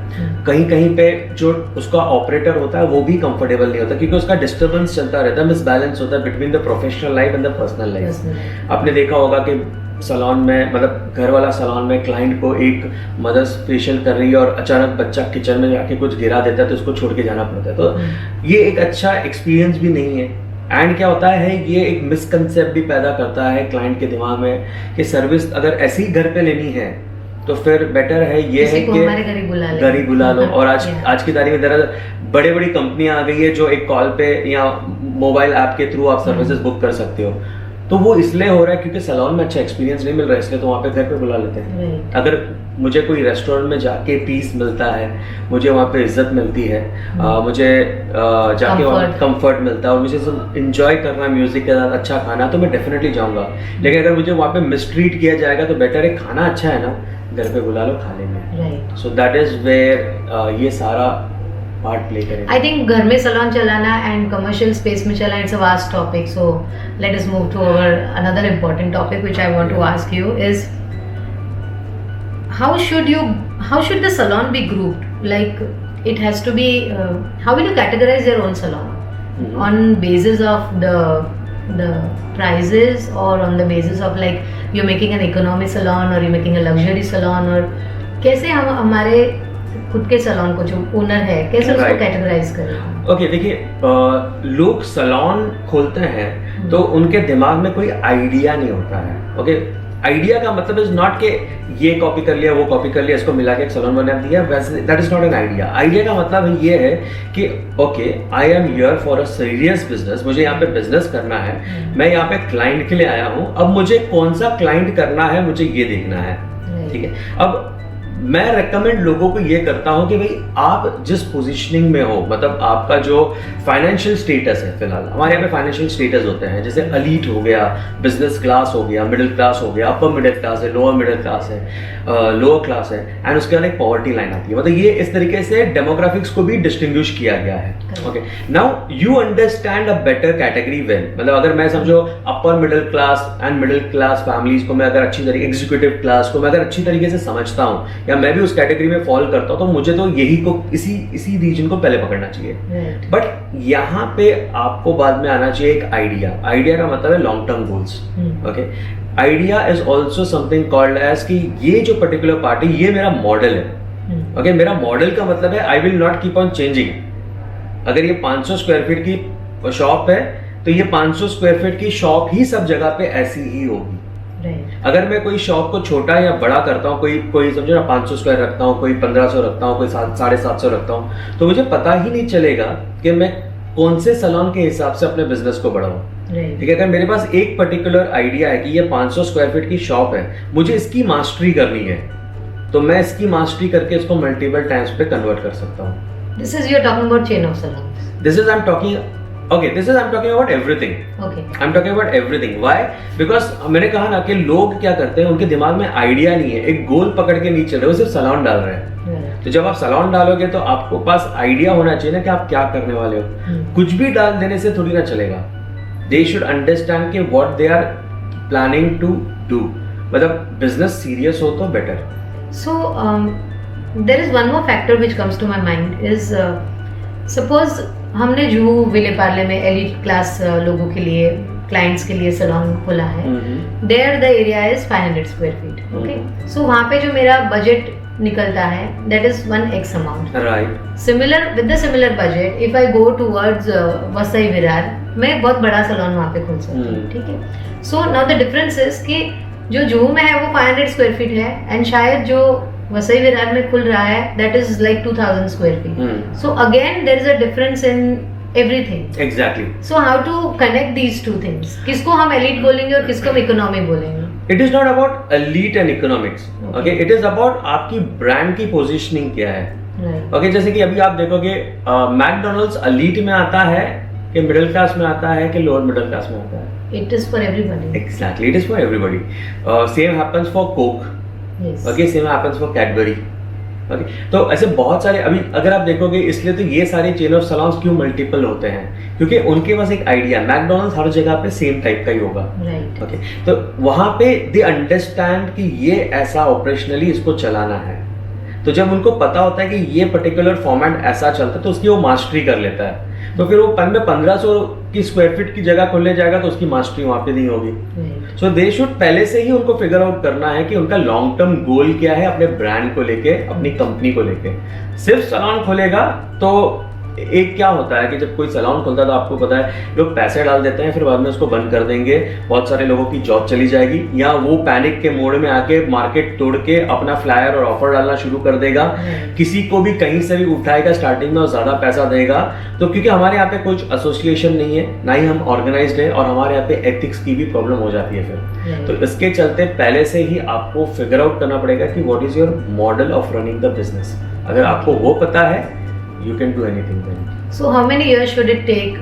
कहीं कहीं पे जो उसका ऑपरेटर होता है वो भी कंफर्टेबल नहीं होता, क्योंकि उसका डिस्टर्बेंस चलता रहता है, मिसबैलेंस होता है between the professional life and the personal life. आपने देखा होगा कि सैलून में मतलब घर वाला सैलून में क्लाइंट को एक मदर्स फेशियल कर रही है और अचानक बच्चा किचन में जाके कुछ गिरा देता है तो उसको छोड़ के जाना पड़ता है, तो ये एक अच्छा एक्सपीरियंस भी नहीं है। एंड क्या होता है, ये एक मिसकंसेप्ट भी पैदा करता है क्लाइंट के दिमाग में कि सर्विस अगर ऐसी घर पे लेनी है तो फिर बेटर है ये है कि घर ही बुला लो। और आज की तारीख में बड़ी बड़ी कंपनियां आ गई है जो एक कॉल पे या मोबाइल ऐप के थ्रू आप सर्विसेज बुक कर सकते हो। तो वो इसलिए हो रहा है क्योंकि सैलून में अच्छा एक्सपीरियंस नहीं मिल रहा है, इसलिए तो वहाँ पे घर पे बुला लेते हैं। अगर मुझे कोई रेस्टोरेंट में जाके पीस मिलता है, मुझे वहाँ पे इज्जत मिलती है, मुझे जाके वहाँ कंफर्ट मिलता है और मुझे सब इंजॉय करना है म्यूजिक के साथ, अच्छा खाना, तो मैं डेफिनेटली जाऊँगा। लेकिन अगर मुझे वहाँ पे मिसट्रीट किया जाएगा तो बेटर है खाना अच्छा है ना, घर पे बुला लो, खा लेंगे। सो दैट इज वेयर ये सारा पार्ट प्ले करेगा। आई थिंक घर में सैलून चलाना एंड कमर्शियल स्पेस में चलाना it's a vast topic, so let us move to our another important topic which I want to ask you is how should the salon be grouped? Like it has to be how will you categorize your own salon? On basis of the prices or on the basis of like you're making an economy salon or you're making a luxury salon, और कैसे हम हमारे खुद के salon को जो owner है कैसे उसको कैटेगराइज करें? ओके, देखिए लोग सैलून खोलते हैं तो उनके दिमाग में कोई आइडिया नहीं होता है। ओके, आइडिया का मतलब इज नॉट कि ये कॉपी कर लिया, वो कॉपी कर लिया, इसको मिला के एक सैलून बना दिया, वैसे that is not an idea. Idea का मतलब ये है कि okay, I am here for a serious business, मुझे यहाँ पे बिजनेस करना है, मैं यहाँ पे क्लाइंट के लिए आया हूँ, अब मुझे कौन सा क्लाइंट करना है मुझे ये देखना है, ठीक है। अब मैं रेकमेंड लोगों को ये करता हूं कि भाई आप जिस पोजीशनिंग में हो, मतलब आपका जो फाइनेंशियल स्टेटस है, फिलहाल हमारे यहाँ पे फाइनेंशियल स्टेटस होते हैं, जैसे एलीट हो गया, बिजनेस क्लास हो गया, मिडिल क्लास हो गया, अपर मिडिल क्लास है, लोअर मिडिल क्लास है, लोअर क्लास है, एंड उसके बाद एक पॉवर्टी लाइन आती है। मतलब ये इस तरीके से डेमोग्राफिक्स को भी डिस्टिंग्विश किया गया है। Okay, now you understand a better category well, मतलब अगर मैं समझो upper middle class and middle class families को मैं अगर अच्छी तरीके, एग्जीक्यूटिव क्लास को मैं अगर अच्छी तरीके से समझता हूँ या मैं भी उस कैटेगरी में फॉल करता हूं, तो मुझे तो यही को इसी रीजन को पहले पकड़ना चाहिए। बट यहाँ पे आपको बाद में आना चाहिए एक आइडिया का मतलब है long term goals. Okay, idea is also something called as कि ये जो पर्टिकुलर पार्टी, ये मेरा मॉडल है। ओके, मेरा मॉडल का मतलब है I will not keep on changing. अगर ये 500 स्क्वायर फीट की शॉप है तो ये 500 स्क्वायर फीट की शॉप ही सब जगह पे ऐसी ही होगी। अगर मैं कोई शॉप को छोटा या बड़ा करता हूँ, कोई समझो ना 500 स्क्वायर रखता हूँ, कोई 1500 रखता हूँ, कोई 750 रखता हूँ, तो मुझे पता ही नहीं चलेगा कि मैं कौन से सैलून के हिसाब से अपने बिजनेस को बढ़ाऊं। ठीक है, अगर मेरे पास एक पर्टिकुलर आइडिया है कि ये 500 स्क्वायर फीट की शॉप है, मुझे इसकी मास्टरी करनी है, तो मैं इसकी मास्टरी करके इसको मल्टीपल टाइम्स पे कन्वर्ट कर सकता हूँ। This is you are talking about chain of salons. This is I am talking I'm talking about everything. Okay. I'm talking about everything. Why? Because मैंने कहा ना कि लोग क्या करते हैं, उनके दिमाग में आइडिया नहीं है, एक गोल पकड़ के नहीं चल रहे, वो सिर्फ सैलून डाल रहे हैं। तो जब आप सैलून डालोगे तो आपको पास आइडिया होना चाहिए ना कि आप क्या करने वाले हो। कुछ भी डाल देने से थोड़ी ना चलेगा। They should understand कि what they are planning to do. मतलब बिजनेस सीरियस हो तो better. So there is one more factor which comes to my mind is suppose हमने जुहू विले पार्ले में एलिट क्लास लोगों के लिए, क्लाइंट्स के लिए सैलून खोला है। There the area is 500 square feet. Okay, so वहाँ पे जो मेरा बजट निकलता है that is 1x amount. Right, similar with the similar budget if I go towards Vasai Virar, मैं बहुत बड़ा सैलून वहाँ पे खोल सकती हूँ। ठीक है, so now the difference is कि जो जुहू में है वो 500 स्क्वायर फीट है एंड शायद जो वसई विरार में खुल रहा है that is like 2000 square feet. So again there is a difference in everything. Exactly. So how to connect these two things? किसको हम elite बोलेंगे और किसको हम economy बोलेंगे? It is not about elite and economics. Okay, it is about आपकी brand की positioning क्या है. Right. Okay, जैसे कि अभी आप देखोगे मैकडोनल्ड्स elite में आता है कि मिडिल क्लास में आता है कि लोअर मिडिल क्लास में आता है? It is for everybody. Exactly, it is for everybody. Same happens for Coke. Yes. Okay, same happens for Cadbury. Okay, तो ऐसे बहुत सारे, अभी अगर आप देखोगे, इसलिए तो ये सारे चेन ऑफ सैलून्स क्यों मल्टीपल होते हैं, क्योंकि उनके पास एक आइडिया, मैकडोनल्ड्स हर जगह पे सेम टाइप का ही होगा। राइट। ओके, तो वहां पे दे अंडरस्टैंड कि ये ऐसा ऑपरेशनली इसको चलाना है, तो जब उनको पता होता है कि ये पर्टिकुलर फॉर्मेट ऐसा चलता है तो उसकी वो मास्टरी कर लेता है। तो फिर वो 1500 की स्क्वायर फीट की जगह खोलने जाएगा तो उसकी मास्टरी वहां पे नहीं होगी। सो दे शुड पहले से ही उनको फिगर आउट करना है कि उनका लॉन्ग टर्म गोल क्या है अपने ब्रांड को लेके, अपनी कंपनी को लेके। सिर्फ सैलून खोलेगा तो एक क्या होता है कि जब कोई सैलून खोलता है तो आपको पता है लोग पैसे डाल देते हैं, फिर बाद में उसको बंद कर देंगे, बहुत सारे लोगों की जॉब चली जाएगी, या वो पैनिक के मोड में आके मार्केट तोड़ के अपना फ्लायर और ऑफर डालना शुरू कर देगा, किसी को भी कहीं से भी उठाएगा स्टार्टिंग में और ज्यादा पैसा देगा। तो क्योंकि हमारे यहाँ पे कुछ एसोसिएशन नहीं है, ना ही हम ऑर्गेनाइज्ड है, और हमारे यहाँ पे एथिक्स की भी प्रॉब्लम हो जाती है फिर। तो इसके चलते पहले से ही आपको फिगर आउट करना पड़ेगा कि what is your model of running the business. अगर आपको वो पता है, you can do anything then. So how many years should it take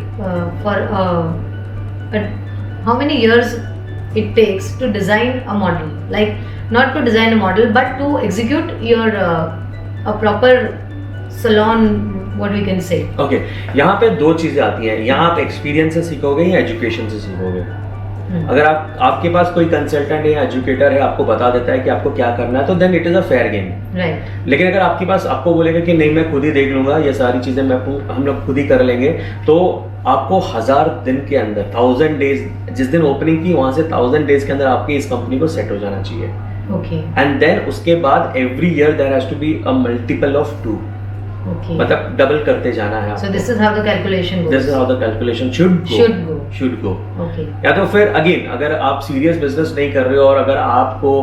how many years it takes to design a model? Like not to design a model but to execute your a proper salon, what we can say. Okay, यहाँ पे दो चीजें आती हैं, यहाँ आप experience से सीखोगे या एजुकेशन से सीखोगे। अगर आपके पास कोई कंसल्टेंट है या एजुकेटर है, आपको बता देता है कि आपको क्या करना है, तो then it is a fair game. Right. लेकिन अगर आपके पास आपको बोलेगा कि नहीं मैं खुद ही देख लूंगा, ये सारी चीजें हम लोग खुद ही कर लेंगे, तो आपको 1000 दिन के अंदर, 1000 डेज, जिस दिन ओपनिंग की वहां से 1000 डेज के अंदर आपकी इस कंपनी को सेट हो जाना चाहिए। ओके। एंड देन उसके बाद every year there has to be a multiple of 2। Okay. मतलब डबल करते जाना है। So this is how the calculation goes. This is how the calculation should go. Okay. या तो फिर अगेन अगर आप सीरियस बिजनेस नहीं कर रहे हो और अगर आपको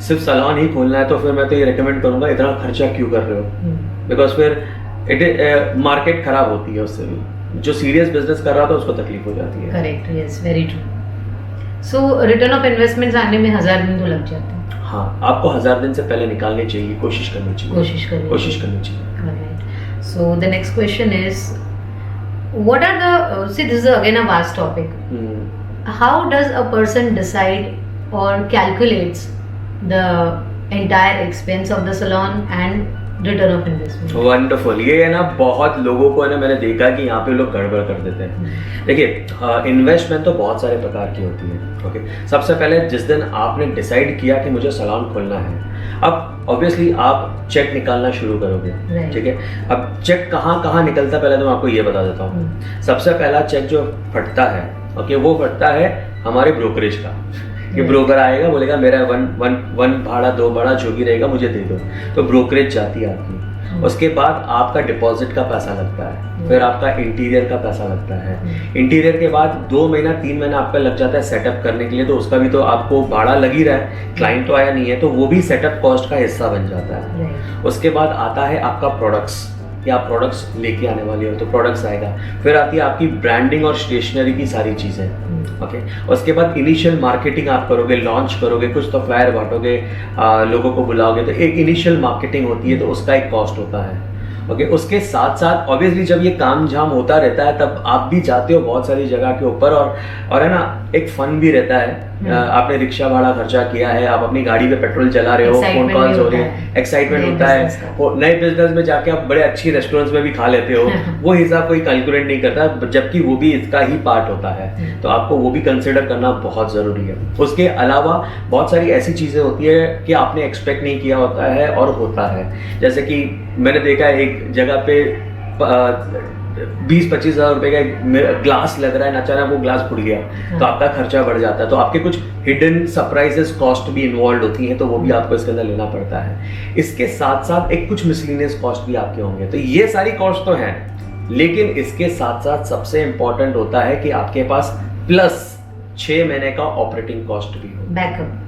सिर्फ सैलून ही खोलना है, तो फिर मैं तो ये रेकमेंड करूंगा इतना खर्चा क्यों कर रहे हो, बिकॉज फिर मार्केट खराब होती है उससे भी। जो सीरियस बिजनेस कर रहा था उसको तकलीफ हो जाती है। Correct, yes, very true. So return of investments आने में 1000 दिन तो लग जाते हैं। हाँ, आपको 1000 दिन से पहले निकालने चाहिए, कोशिश करनी चाहिए। So the next question is, what are the see this is again a vast topic. How does a person decide or calculates the entire expense of the salon and return of investment? Wonderful. ये है ना, बहुत लोगों को है ना, मैंने देखा कि यहाँ पे लोग गड़बड़ कर देते हैं। देखिए, इन्वेस्टमेंट तो बहुत सारे प्रकार की होती है। ओके, सबसे पहले जिस दिन आपने डिसाइड किया कि मुझे सैलून खोलना है, अब ऑब्वियसली आप चेक निकालना शुरू करोगे। ठीक है। अब चेक कहाँ निकलता है, पहले तो मैं आपको ये बता देता हूँ। सबसे पहला चेक जो फटता है, ओके, वो फटता है हमारे ब्रोकरेज का। कि ब्रोकर आएगा, बोलेगा मेरा वन भाड़ा 2 भाड़ा जो भी रहेगा मुझे दे दो, तो ब्रोकरेज जाती है आपकी। उसके बाद आपका डिपॉजिट का पैसा लगता है, फिर आपका इंटीरियर का पैसा लगता है। इंटीरियर के बाद 2 महीना 3 महीना आपका लग जाता है सेटअप करने के लिए, तो उसका भी तो आपको भाड़ा लग ही रहा है, क्लाइंट तो आया नहीं है, तो वो भी सेटअप कॉस्ट का हिस्सा बन जाता है। उसके बाद आता है आपका प्रोडक्ट्स, कि आप प्रोडक्ट्स लेके आने वाले हो तो प्रोडक्ट्स आएगा। फिर आती है आपकी ब्रांडिंग और स्टेशनरी की सारी चीज़ें। ओके, उसके बाद इनिशियल मार्केटिंग आप करोगे, लॉन्च करोगे, कुछ तो फ्लायर बांटोगे, लोगों को बुलाओगे, तो एक इनिशियल मार्केटिंग होती है, तो उसका एक कॉस्ट होता है। ओके, उसके साथ साथ ऑब्वियसली जब ये काम झाम होता रहता है तब आप भी जाते हो बहुत सारी जगह के ऊपर, और है ना, एक फन भी रहता है। आपने रिक्शा भाड़ा खर्चा किया है, आप अपनी गाड़ी पे पेट्रोल चला रहे हो, फोन कॉल्स हो रहे हैं, एक्साइटमेंट होता है। नए बिजनेस में जाके आप बड़े अच्छी रेस्टोरेंट्स में भी खा लेते हो, वो हिसाब कोई कैलकुलेट नहीं करता, जबकि वो भी इसका ही पार्ट होता है, तो आपको वो भी कंसिडर करना बहुत जरूरी है। उसके अलावा बहुत सारी ऐसी चीजें होती है कि आपने एक्सपेक्ट नहीं किया होता है और होता है। जैसे कि मैंने देखा है एक जगह पे 20-25 हज़ार रुपए का ग्लास लग रहा है, अचानक वो ग्लास फूट गया, तो आपका खर्चा बढ़ जाता है। तो आपके कुछ हिडन सरप्राइजेस कॉस्ट भी इन्वॉल्व होती हैं, तो वो भी आपको इसके अंदर लेना पड़ता है। इसके साथ साथ एक कुछ मिसलिनियस कॉस्ट भी आपके होंगे। तो ये सारी कॉस्ट तो हैं, लेकिन इसके साथ साथ सबसे इंपॉर्टेंट होता है कि आपके पास प्लस 6 महीने का ऑपरेटिंग कॉस्ट भी हो, बैकअप।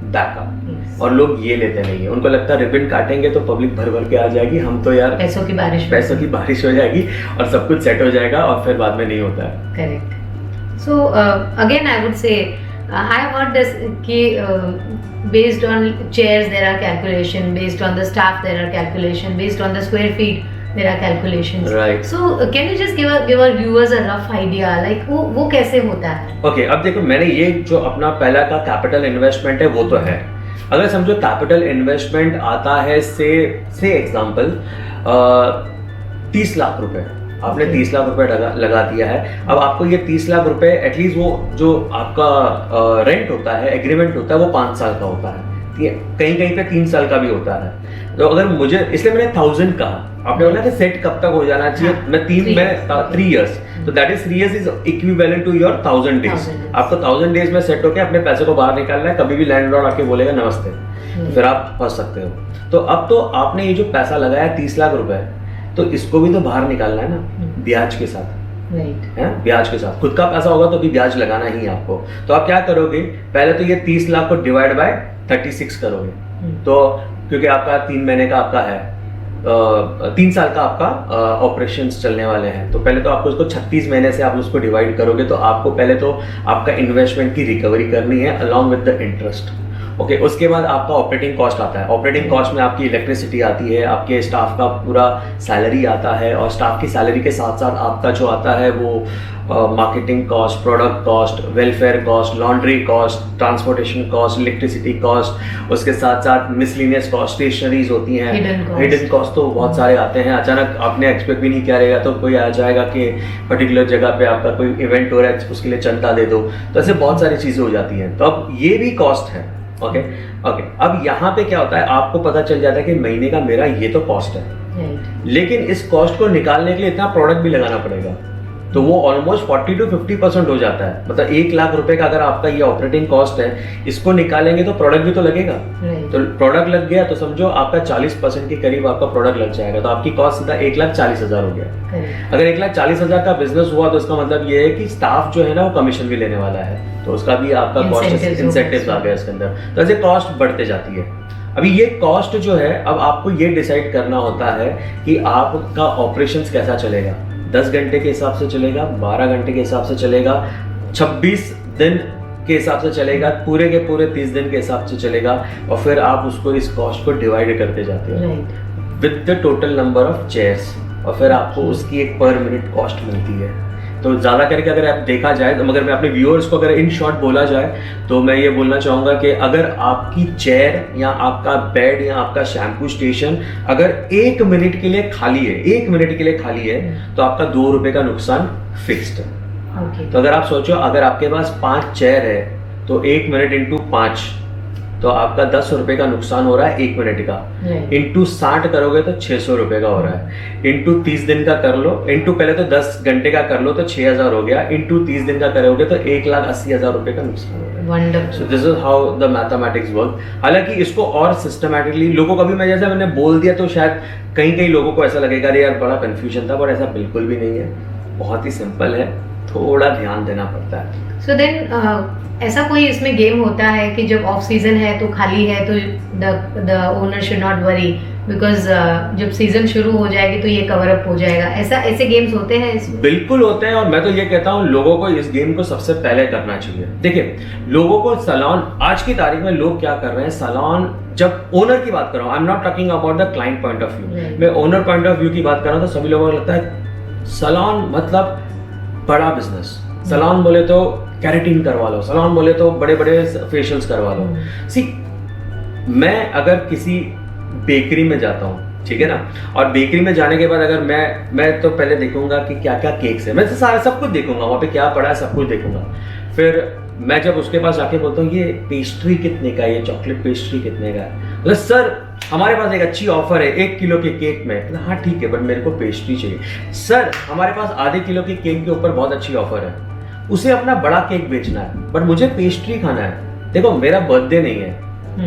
और लोग ये लेते नहीं है, उनको लगता है रिबन काटेंगे तो पब्लिक भर भर के आ जाएगी, हम तो यार पैसों की बारिश हो जाएगी और सब कुछ सेट हो जाएगा, और फिर बाद में नहीं होता है। Correct. So again I would say I have heard this कि based on chairs there are calculation, based on the staff there are calculation, based on the square feet there are calculations. Right. So can you just give our viewers a rough idea, like वो कैसे होता है? Okay, अब देखो, मैंने ये जो अपना पहला का कैपिटल इन्वेस्टमेंट है वो तो है। अगर समझो कैपिटल इन्वेस्टमेंट आता है से एग्जांपल 30 लाख रुपए, आपने 30 लाख रुपए लगा दिया है। अब आपको ये 30 लाख रुपए एटलीस्ट वो जो आपका रेंट होता है, एग्रीमेंट होता है, वो 5 साल का होता है, कहीं पे 3 साल का भी होता है। तो अगर मुझे, इसलिए मैंने 1000 कहा। आपने बोला कि सेट कब तक हो जाना चाहिए, मैं 3 इयर्स, तो that is 3 years is equivalent to your 1000 days. आपको 1000 डेज में सेट होकर अपने पैसे को बाहर निकालना है, कभी भी लैंडलॉर्ड आके बोलेगा नमस्ते, तो फिर आप फंस सकते हो। तो अब तो आपने ये जो पैसा लगाया 30 लाख रुपए, तो इसको भी तो बाहर निकालना है ना, ब्याज के साथ, है ब्याज के साथ। खुद का पैसा होगा तो भी ब्याज लगाना ही है आपको। तो आप क्या करोगे, पहले तो ये 30 लाख को डिवाइड बाय 36 करोगे, तो क्योंकि आपका 3 महीने का आपका है, 3 साल का आपका ऑपरेशंस चलने वाले हैं, तो पहले तो आपको उसको 36 महीने से आप उसको डिवाइड करोगे, तो आपको पहले तो आपका इन्वेस्टमेंट की रिकवरी करनी है along with the interest. Okay, उसके बाद आपका ऑपरेटिंग कॉस्ट आता है। ऑपरेटिंग कॉस्ट में आपकी इलेक्ट्रिसिटी आती है, आपके स्टाफ का पूरा सैलरी आता है, और स्टाफ की सैलरी के साथ साथ आपका जो आता है वो marketing cost, product cost, welfare cost, laundry cost, transportation cost, electricity cost, उसके साथ साथ मिसलिनियस कॉस्ट, स्टेशनरीज होती हैं, हिडन कॉस्ट तो बहुत सारे आते हैं। अचानक आपने एक्सपेक्ट भी नहीं किया रहेगा, तो कोई आ जाएगा कि पर्टिकुलर जगह पे आपका कोई इवेंट हो रहा है, उसके लिए चंदा दे दो, तो ऐसे बहुत सारी चीज़ें हो जाती हैं। तो अब ये भी कॉस्ट है। ओके, अब यहाँ पे क्या होता है, आपको पता चल जाता है कि महीने का मेरा ये तो कॉस्ट है, लेकिन इस कॉस्ट को निकालने के लिए इतना प्रोडक्ट भी लगाना पड़ेगा, तो वो ऑलमोस्ट 40 to 50% हो जाता है। मतलब 1 लाख रुपए का अगर आपका ये ऑपरेटिंग कॉस्ट है, इसको निकालेंगे तो प्रोडक्ट भी तो लगेगा, तो प्रोडक्ट लग गया तो समझो आपका 40% के करीब आपका प्रोडक्ट लग जाएगा, तो आपकी कॉस्ट सीधा 1,40,000 हो गया। अगर 1,40,000 का बिजनेस हुआ तो इसका मतलब ये है कि स्टाफ जो है ना वो कमिशन भी लेने वाला है, तो उसका भी आपका कॉस्ट, इंसेंटिव्स आ गया इसके अंदर, तो ऐसे कॉस्ट बढ़ते जाती है। अभी ये कॉस्ट जो है, अब आपको ये डिसाइड करना होता है कि आपका ऑपरेशंस कैसा चलेगा, 10 घंटे के हिसाब से चलेगा, 12 घंटे के हिसाब से चलेगा, 26 दिन के हिसाब से चलेगा, पूरे के पूरे 30 दिन के हिसाब से चलेगा, और फिर आप उसको इस कॉस्ट को डिवाइड करते जाते हो with the total number of chairs, और फिर आपको उसकी एक पर मिनट कॉस्ट मिलती है। तो ज़्यादा करके अगर आप देखा जाए, तो मगर मैं अपने व्यूअर्स को अगर इन शॉर्ट बोला जाए तो मैं ये बोलना चाहूँगा कि अगर आपकी चेयर या आपका बेड या आपका शैम्पू स्टेशन अगर 1 मिनट के लिए खाली है, 1 मिनट के लिए खाली है, तो आपका 2 रुपये का नुकसान फिक्स्ड है। तो अगर आप सोचो, अगर आपके पास 5 चेयर है तो 1 मिनट इंटू 5, तो आपका 10 रुपए का नुकसान हो रहा है 1 मिनट का, इंटू 60 करोगे तो 600 रुपए का हो रहा है, इंटू 30 दिन का कर लो, इंटू पहले तो 10 घंटे का कर लो तो 6000 हो गया, इंटू 30 दिन का करोगे तो 1,80,000 रुपए का नुकसान हो रहा है। So this is how the mathematics work. हालांकि इसको और सिस्टमैटिकली लोगों को भी, मैं जैसे मैंने बोल दिया तो शायद कई लोगों को ऐसा लगेगा अरे यार बड़ा कंफ्यूजन था, पर ऐसा बिल्कुल भी नहीं है, बहुत ही सिंपल है, थोड़ा ध्यान देना पड़ता है। सो देन ऐसा कोई इसमें गेम होता है कि जब ऑफ सीजन है तो खाली है तो the owner should not worry, because जब सीजन शुरू हो जाएगी तो ये कवर अप हो जाएगा, ऐसे गेम्स होते हैं इसमें? बिल्कुल होते हैं, और मैं तो ये कहता हूँ लोगों को इस गेम को सबसे पहले करना चाहिए। देखिए, लोगों को सैलून, आज की तारीख में लोग क्या कर रहे हैं, सैलून, जब ओनर की बात कर रहा हूँ, आई am not talking about the client point of view, मैं ओनर पॉइंट ऑफ व्यू की बात कर रहा हूँ, तो सभी लोगों को लगता है सैलून मतलब बड़ा बिजनेस, सैलून बोले तो कैरेटीन करवा लो, सैलून बोले तो बड़े बड़े फेशियल्स करवा लो। सी, मैं अगर किसी बेकरी में जाता हूँ, ठीक है ना, और बेकरी में जाने के बाद अगर मैं तो पहले देखूंगा कि क्या क्या केक्स है, मैं तो सारा सब कुछ देखूंगा, वहाँ पे क्या पड़ा है सब कुछ देखूंगा। फिर मैं जब उसके पास जाके बोलता हूँ ये पेस्ट्री कितने का है, ये चॉकलेट पेस्ट्री कितने का है, मतलब सर हमारे पास एक अच्छी ऑफर है 1 किलो के केक में, हाँ ठीक है बट मेरे को पेस्ट्री चाहिए। सर हमारे पास आधे किलो के केक के ऊपर बहुत अच्छी ऑफर है, उसे अपना बड़ा केक बेचना है बट मुझे पेस्ट्री खाना है। देखो मेरा बर्थडे नहीं है,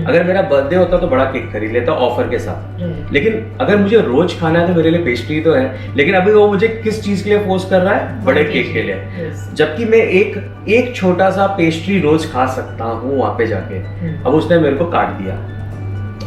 अगर मेरा बर्थडे होता तो बड़ा केक खरीद लेता ऑफर के साथ, लेकिन अगर मुझे रोज खाना है तो मेरे लिए पेस्ट्री तो है, लेकिन अभी वो मुझे किस चीज के लिए फोर्स कर रहा है, बड़े केक के लिए, जबकि मैं एक छोटा सा पेस्ट्री रोज खा सकता हूँ वहां पे जाके। अब उसने मेरे को काट दिया,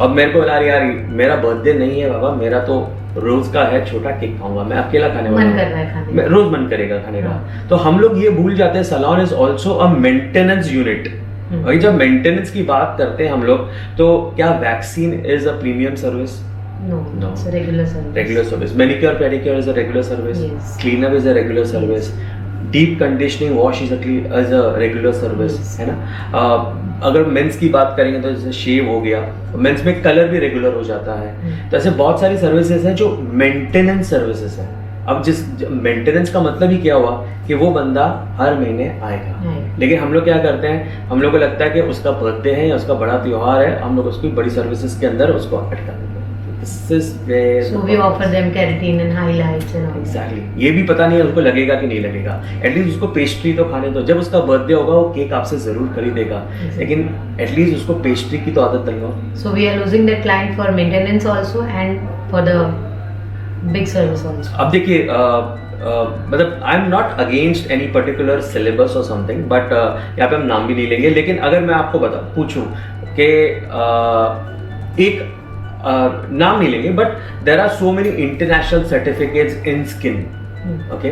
अब मेरे को बोला यार मेरा बर्थडे नहीं है बाबा, मेरा तो रोज का है, छोटा केक खाऊंगा, मैं अकेला खाने वाला हूं, मैं रोज मन करेगा खाने का। तो हम लोग ये भूल जाते हैं salon is also a maintenance unit. और जब मेंटेनेंस की बात करते हैं हम लोग, तो क्या vaccine is a premium service? No, it's a regular service. Regular service. Manicure, pedicure is a regular service. Yes. Cleanup is a regular service. Deep conditioning wash is a regular service. Yes. है ना? अगर mains की बात करेंगे तो जैसे शेव हो गया, मेंस में कलर भी रेगुलर हो जाता है। तो ऐसे बहुत सारी सर्विसेज हैं जो मेंटेनेंस सर्विसेज हैं। अब जिस मेंटेनेंस का मतलब ही क्या हुआ कि वो बंदा हर महीने आएगा, लेकिन हम लोग क्या करते हैं, हम लोग को लगता है कि उसका बर्थडे है या उसका बड़ा त्योहार है, हम लोग उसकी बड़ी सर्विसेज के अंदर उसको ऐड कर देते हैं। This is where So we offer them keratin and highlights and all. Exactly. ये भी पता नहीं है उसको लगेगा कि नहीं लगेगा, एटलीस्ट उसको पेस्ट्री तो खाने दो, जब उसका बर्थडे होगा वो केक आपसे जरूर खरीदेगा, लेकिन एटलीस्ट उसको पेस्ट्री की तो आदत डलवाओ. So we are losing that client for maintenance also and for the big service also. अब देखिए मतलब आई am not against any particular syllabus और समथिंग, बट यहाँ पे हम नाम भी नहीं लेंगे, लेकिन अगर मैं आपको पूछूं कि एक नाम नहीं लेंगे, but there are so many international certificates in skin, okay,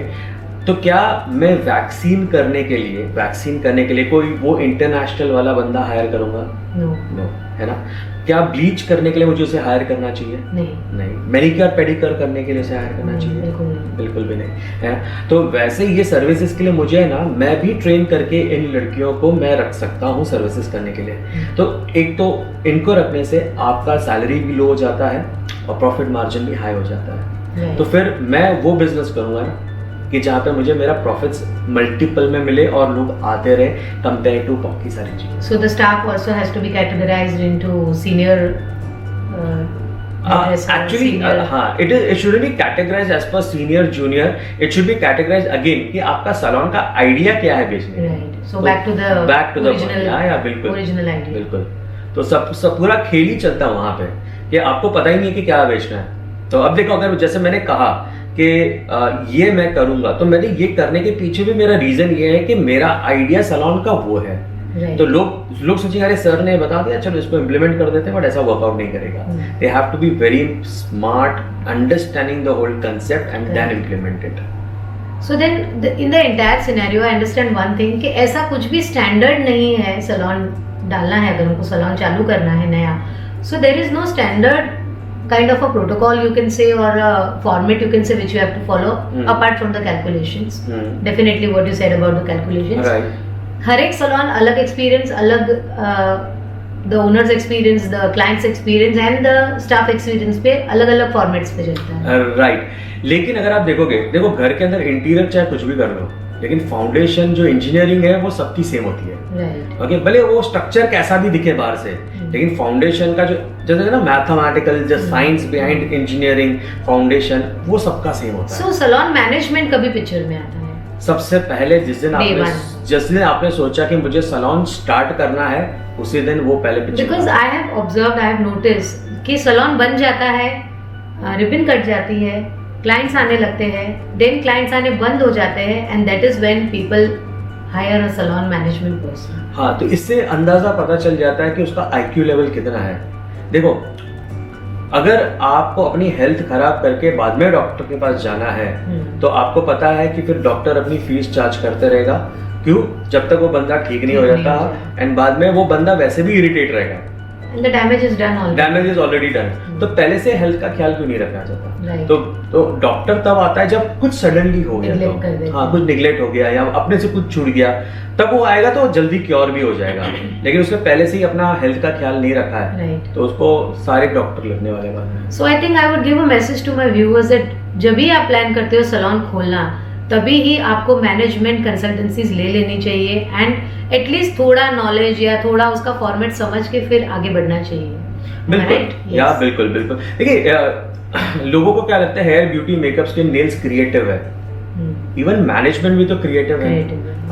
तो क्या मैं वैक्सीन करने के लिए कोई वो इंटरनेशनल वाला बंदा हायर करूंगा? नो, है ना. क्या ब्लीच करने के लिए मुझे उसे हायर करना चाहिए? नहीं. मैनिक्योर पेडिक्योर करने के लिए उसे हायर करना चाहिए? बिल्कुल भी नहीं, है ना. तो वैसे ये सर्विसेज के लिए मुझे है ना, मैं भी ट्रेन करके इन लड़कियों को मैं रख सकता हूँ सर्विसेज करने के लिए. तो एक तो इनको रखने से आपका सैलरी भी लो हो जाता है और प्रॉफिट मार्जिन भी हाई हो जाता है. तो फिर मैं वो बिजनेस करूँगा कि जहाँ पे मुझे मेरा प्रॉफिट्स मल्टीपल में मिले और लोग आते रहे कंपेयर टू बाकी सारी चीजें. So the staff also has to be categorized into senior. Actually, it shouldn't be categorized as per senior, junior. It should be categorized again कि आपका सैलून का आइडिया क्या है बेचने. Right. So back to the original. बिल्कुल. Original idea. बिल्कुल. तो सब पूरा खेल ही चलता है वहाँ पे कि आपको पता ही नहीं कि क्या बेचना है. तो अब देखो, अगर जैसे मैंने कहा कि ये मैं करूंगा, तो मैंने ये करने के पीछे भी मेरा रीजन ये है कि मेरा आइडिया सैलून का वो है. तो लोग सोचेंगे अरे सर ने बता दिया चलो इसको इम्प्लीमेंट कर देते हैं, बट ऐसा वर्कआउट नहीं करेगा. They have to be very smart, understanding the whole concept and then implement it. So then in the entire scenario I understand one thing कि ऐसा कुछ भी स्टैंडर्ड नहीं है सैलून डालना है, अगर उनको सैलून चालू करना है नया. So there is no standard kind of a protocol you can say or a format you can say which you have to follow apart from the calculations. Definitely what you said about the calculations. Right. हर एक salon अलग experience, अलग the owner's experience, the client's experience and the staff experience पे अलग अलग formats पे चलता है. Right. लेकिन अगर आप देखो घर के अंदर इंटीरियर चाहे कुछ भी कर लो, लेकिन फाउंडेशन जो इंजीनियरिंग है वो सबकी सेम होती है. ओके, भले वो स्ट्रक्चर कैसा भी दिखे बाहर से, लेकिन फाउंडेशन का जो जैसे ना मैथमेटिकल जो साइंस बिहाइंड इंजीनियरिंग फाउंडेशन वो सबका सेम होता है. सो सैलून मैनेजमेंट कभी पिक्चर में आता है? सबसे पहले जिस दिन आपने सोचा कि मुझे सैलून स्टार्ट करना है, उसी दिन वो पहले picture. Because I have observed, I have notice कि सैलून बन जाता है, रिबन कट जाती है, क्लाइंट्स आने लगते हैं, देन क्लाइंट्स आने बंद हो जाते हैं and that is when people hire a salon management person. हाँ, तो इससे अंदाजा पता चल जाता है कि उसका आईक्यू लेवल कितना है. देखो, अगर आपको अपनी हेल्थ खराब करके बाद में डॉक्टर के पास जाना है, तो आपको पता है कि फिर डॉक्टर अपनी फीस चार्ज करते रहेगा. क्यों? जब तक वो बंदा ठीक नहीं हो जाता, एंड बाद में वो बंदा वैसे भी इरिटेट रहेगा. And the damage is done already. Damage is already done. तो पहले से हेल्थ का ख्याल क्यों नहीं रखा जाता? Right. तो डॉक्टर तब आता है जब कुछ सडनली हो गया, तो हाँ कुछ निगलेक्ट हो गया या अपने से कुछ छूट गया, तब वो आएगा तो जल्दी क्योर भी हो जाएगा. लेकिन उसने पहले से ही अपना हेल्थ का ख्याल नहीं रखा है, right. तो उसको सारे डॉक्टर लगने वाले बात है. So I think I would give a message to my viewers that जब भी आप प्लान करते हो सैलून खोलना, तभी ही आपको मैनेजमेंट कंसल्टेंसीज ले लेनी चाहिए एंड एटलीस्ट थोड़ा नॉलेज या थोड़ा उसका फॉर्मेट समझ के फिर आगे बढ़ना चाहिए. बिल्कुल. या बिल्कुल. देखिए, लोगों को क्या लगता है hair beauty makeup skin nails creative है. इवन मैनेजमेंट भी तो क्रिएटिव है.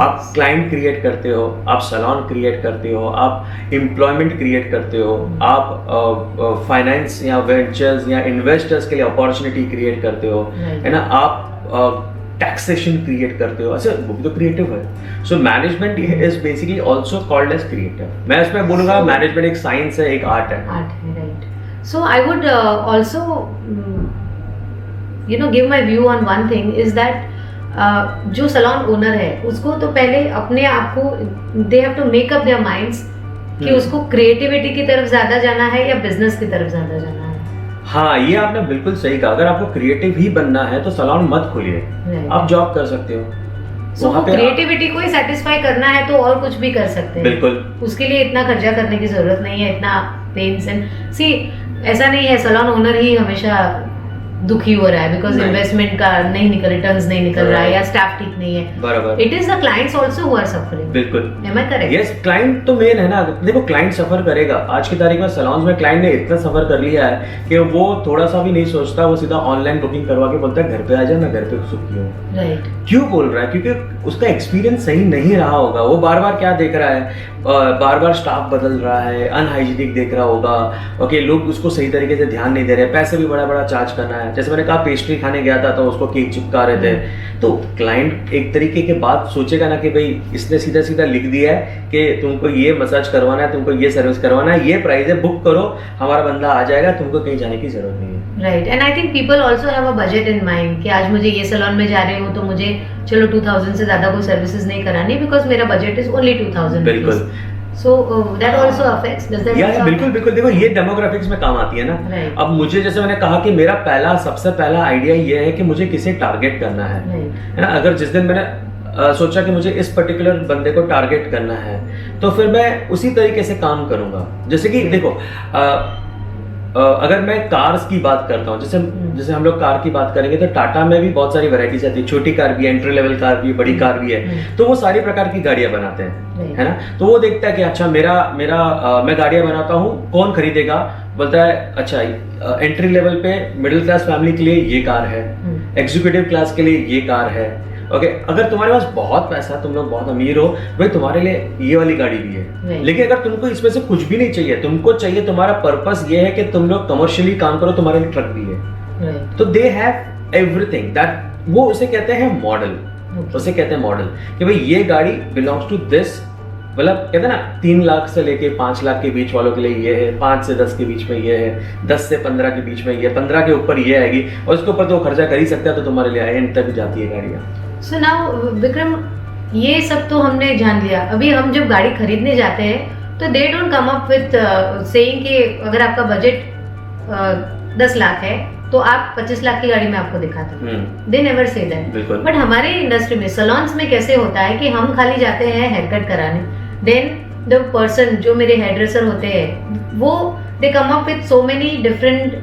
आप क्लाइंट क्रिएट करते हो, आप सैलून क्रिएट करते हो, आप एम्प्लॉयमेंट क्रिएट करते हो, आप फाइनेंस या वेंचर्स या इन्वेस्टर्स के लिए अपॉर्चुनिटी क्रिएट करते हो, है ना. आप टैक्सेशन क्रिएट करते हो, ऐसे वो भी तो क्रिएटिव है. So management is basically also called as creative. मैं इसमें बोलूंगा मैनेजमेंट एक साइंस है, एक आर्ट है. Right. So I would also give my view on one thing is that जो सैलून ओनर है उसको तो पहले अपने आप को they have to make up their minds कि उसको क्रिएटिविटी की तरफ ज्यादा जाना है या बिजनेस की तरफ ज्यादा जाना है. हाँ, ये आपने बिल्कुल सही कहा. अगर आपको क्रिएटिव ही बनना है तो सैलून मत खोलिए, आप जॉब कर सकते हो. वहाँ पे क्रिएटिविटी को ही सेटिस्फाई करना है तो और कुछ भी कर सकते हैं. बिल्कुल. उसके लिए इतना खर्चा करने की जरूरत नहीं है, इतना पेन्स एंड सी ऐसा नहीं है सैलून ओनर ही हमेशा दुखी हो रहा है बिकॉज नहीं। इन्वेस्टमेंट का नहीं निकल, रिटर्न्स नहीं निकल रहा है या स्टाफ ठीक नहीं है, बराबर, it is the clients also who are suffering. बिल्कुल, am I correct? Yes, client तो मेन है ना। देखो क्लाइंट सफर करेगा। आज की तारीख में सैलून्स में क्लाइंट ने इतना सफर कर लिया है कि वो थोड़ा सा भी नहीं सोचता, वो सीधा ऑनलाइन बुकिंग करवा के बोलता है घर पे आ जा, मैं घर पे सुखी हूँ। राइट। क्यों बोल रहा है? क्योंकि उसका एक्सपीरियंस सही नहीं रहा होगा। वो बार बार क्या देख रहा है, बार बार स्टाफ बदल रहा है, अनहाइजीनिक देख रहा होगा, ओके, लोग उसको सही तरीके से ध्यान नहीं दे रहे, पैसे भी बड़ा बड़ा चार्ज करना है। जैसे मैंने कहा पेस्ट्री खाने गया था तो उसको केक चिपका रहे थे, तो क्लाइंट एक तरीके की बात सोचेगा ना कि भाई इसने सीधा सीधा लिख दिया है कि तुमको ये मसाज करवाना है, तुमको ये सर्विस करवाना है, ये प्राइस है, बुक करो, हमारा बंदा आ जाएगा, तुमको कहीं जाने की जरूरत नहीं है। Right, and I think people also have a budget in mind कि आज मुझे ये सैलून में जा रही हूँ तो मुझे चलो 2000 से ज्यादा कोई सर्विसेज नहीं करानी बिकॉज मेरा बजट इज ओनली 2000। बिल्कुल। So that also affects, does that? या बिल्कुल बिल्कुल। देखो ये डेमोग्राफिक्स में काम आती है ना। Right. अब मुझे, जैसे मैंने कहा कि मेरा सबसे पहला आइडिया ये है कि मुझे किसे टारगेट करना है, है ना। अगर जिस दिन मैंने सोचा कि मुझे इस पर्टिकुलर बंदे को टारगेट करना है तो फिर मैं उसी तरीके से काम करूंगा। जैसे कि देखो अगर मैं कार्स की बात करता हूँ, जैसे हम लोग कार की बात करेंगे तो टाटा में भी बहुत सारी वैरायटीज आती है, छोटी कार भी है, एंट्री लेवल कार भी है, बड़ी कार भी है, तो वो सारी प्रकार की गाड़ियां बनाते हैं, है ना। तो वो देखता है कि अच्छा मैं गाड़ियां बनाता हूँ, कौन खरीदेगा? बोलता है अच्छा एंट्री लेवल पे मिडिल क्लास फैमिली के लिए ये कार है, एग्जीक्यूटिव क्लास के लिए ये कार है, ओके। अगर तुम्हारे पास बहुत पैसा, तुम लोग बहुत अमीर हो, भाई तुम्हारे लिए ये वाली गाड़ी भी है। लेकिन अगर तुमको इसमें से कुछ भी नहीं चाहिए, तुमको चाहिए, तुम्हारा पर्पस ये है कि तुम लोग कमर्शियली काम करो, तुम्हारे लिए ट्रक भी है, तो दे हैव एवरीथिंग दैट, वो उसे कहते हैं मॉडल। उसे कहते हैं मॉडल कि भाई ये गाड़ी बिलोंग्स टू दिस, मतलब कहते हैं ना 3 लाख से लेके 5 लाख के बीच वालों के लिए ये है, 5 से 10 के बीच में ये है, 10 से 15 के बीच में ये, 15 के ऊपर ये आएगी, और इसके ऊपर तो खर्चा कर ही सकता है, तो तुम्हारे लिए एंड तक जाती है गाड़ियाँ। सो नाउ विक्रम, ये सब तो हमने जान लिया। अभी हम जब गाड़ी खरीदने जाते हैं तो they don't come up with saying कि अगर आपका बजट 10 लाख है तो आप 25 लाख की गाड़ी में आपको दिखाते हैं। They never say that. But हमारे इंडस्ट्री में, सैलून्स में कैसे होता है कि हम खाली जाते हैं हेयर कट कराने, देन द पर्सन जो मेरे हेयर ड्रेसर होते हैं वो they come up with so many different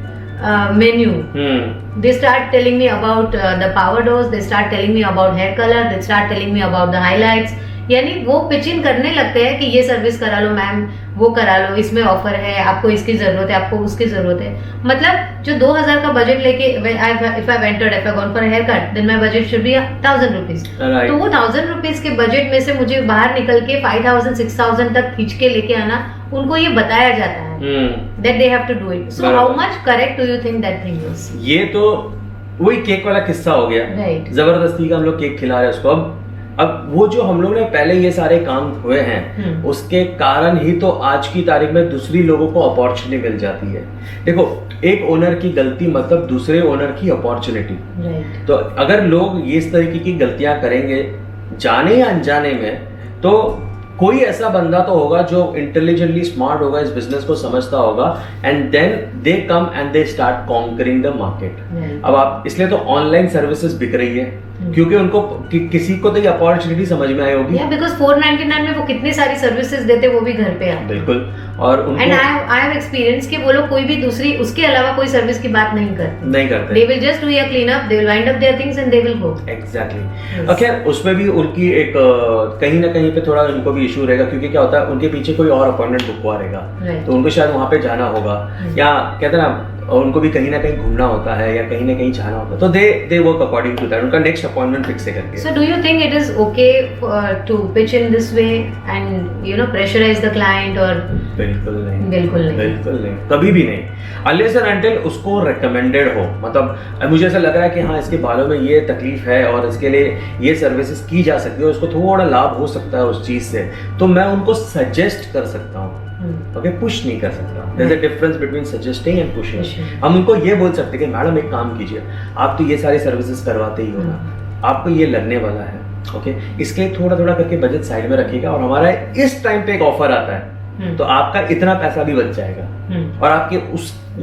menu. They start telling me about the power dose, they start telling me about hair color, they start telling me about the highlights. यानी वो pitch इन करने लगते हैं कि ये service करा लो ma'am, वो करा लो, इसमें ऑफर है, आपको इसकी जरूरत है, आपको उसकी जरूरत है। मतलब जो 2000 का बजट लेके if I've entered, if I've gone for a haircut, then my budget should be 1000 rupees. तो वो 1000 rupees के बजट में से मुझे बाहर निकल के 5000 6000 तक खींच के लेके आना, उनको ये बताया जाता है that they have to do it. So how much correct do you think that thing is? ये तो वही केक वाला किस्सा हो गया, Right. जबरदस्ती का हम लोग केक खिला रहे हैं उसको। अब वो जो हम लोग ने पहले ये सारे काम हुए हैं उसके कारण ही तो आज की तारीख में दूसरी लोगों को अपॉर्चुनिटी मिल जाती है। देखो एक ओनर की गलती मतलब दूसरे ओनर की अपॉर्चुनिटी। तो अगर लोग ये इस तरीके की गलतियां करेंगे जाने या अनजाने में, तो कोई ऐसा बंदा तो होगा जो इंटेलिजेंटली स्मार्ट होगा, इस बिजनेस को समझता होगा, and then they come and they start conquering the market. अब आप इसलिए तो ऑनलाइन सर्विसेज बिक रही है क्योंकि उनको किसी को तो ये अपॉर्चुनिटी समझ में आई होगी। बिकॉज़ 499 में वो कितनी सारी सर्विसेज देते, वो भी घर पे आते। बिल्कुल। और उनको एंड आई हैव एक्सपीरियंस कि वो लोग कोई भी दूसरी उसके अलावा कोई सर्विस की बात नहीं करते। They will just do a clean up, they will wind up their things and they will go. Exactly. खैर उसमें भी उनकी एक कहीं ना कहीं पे थोड़ा उनको भी इशू रहेगा, क्योंकि क्या होता है उनके पीछे कोई और अपॉइंटमेंट बुक हुआ रहेगा, तो उनको शायद वहां पे जाना होगा, या कहते हैं ना उनको भी कहीं ना कहीं घूमना होता है या कहीं ना कहीं जाना होता है, तो they work according to that, उनका नेक्स्ट अपॉइंटमेंट फिक्स करके। So do you think it is okay to pitch in this way and you know pressurise the client? और बिल्कुल नहीं, बिल्कुल नहीं, बिल्कुल नहीं, कभी भी नहीं, अनलेस एंड अनटिल उसको रिकमेंडेड हो। मतलब मुझे ऐसा लग रहा है कि हाँ इसके बालों में ये तकलीफ है और इसके लिए ये सर्विसेज की जा सकती है, उसको थोड़ा लाभ हो सकता है उस चीज से, तो मैं उनको सजेस्ट कर सकता हूँ, ओके, पुश नहीं कर सकता। There is a difference between suggesting and pushing. हम उनको ये बोल सकते हैं कि मैडम एक काम कीजिए, आप तो ये सारी सर्विसेज करवाते ही हो ना, आपको ये लगने वाला है, ओके, इसके लिए थोड़ा थोड़ा करके बजट साइड में रखिएगा, और हमारा इस टाइम पे एक ऑफर आता है तो आपका इतना पैसा भी बच जाएगा और आपके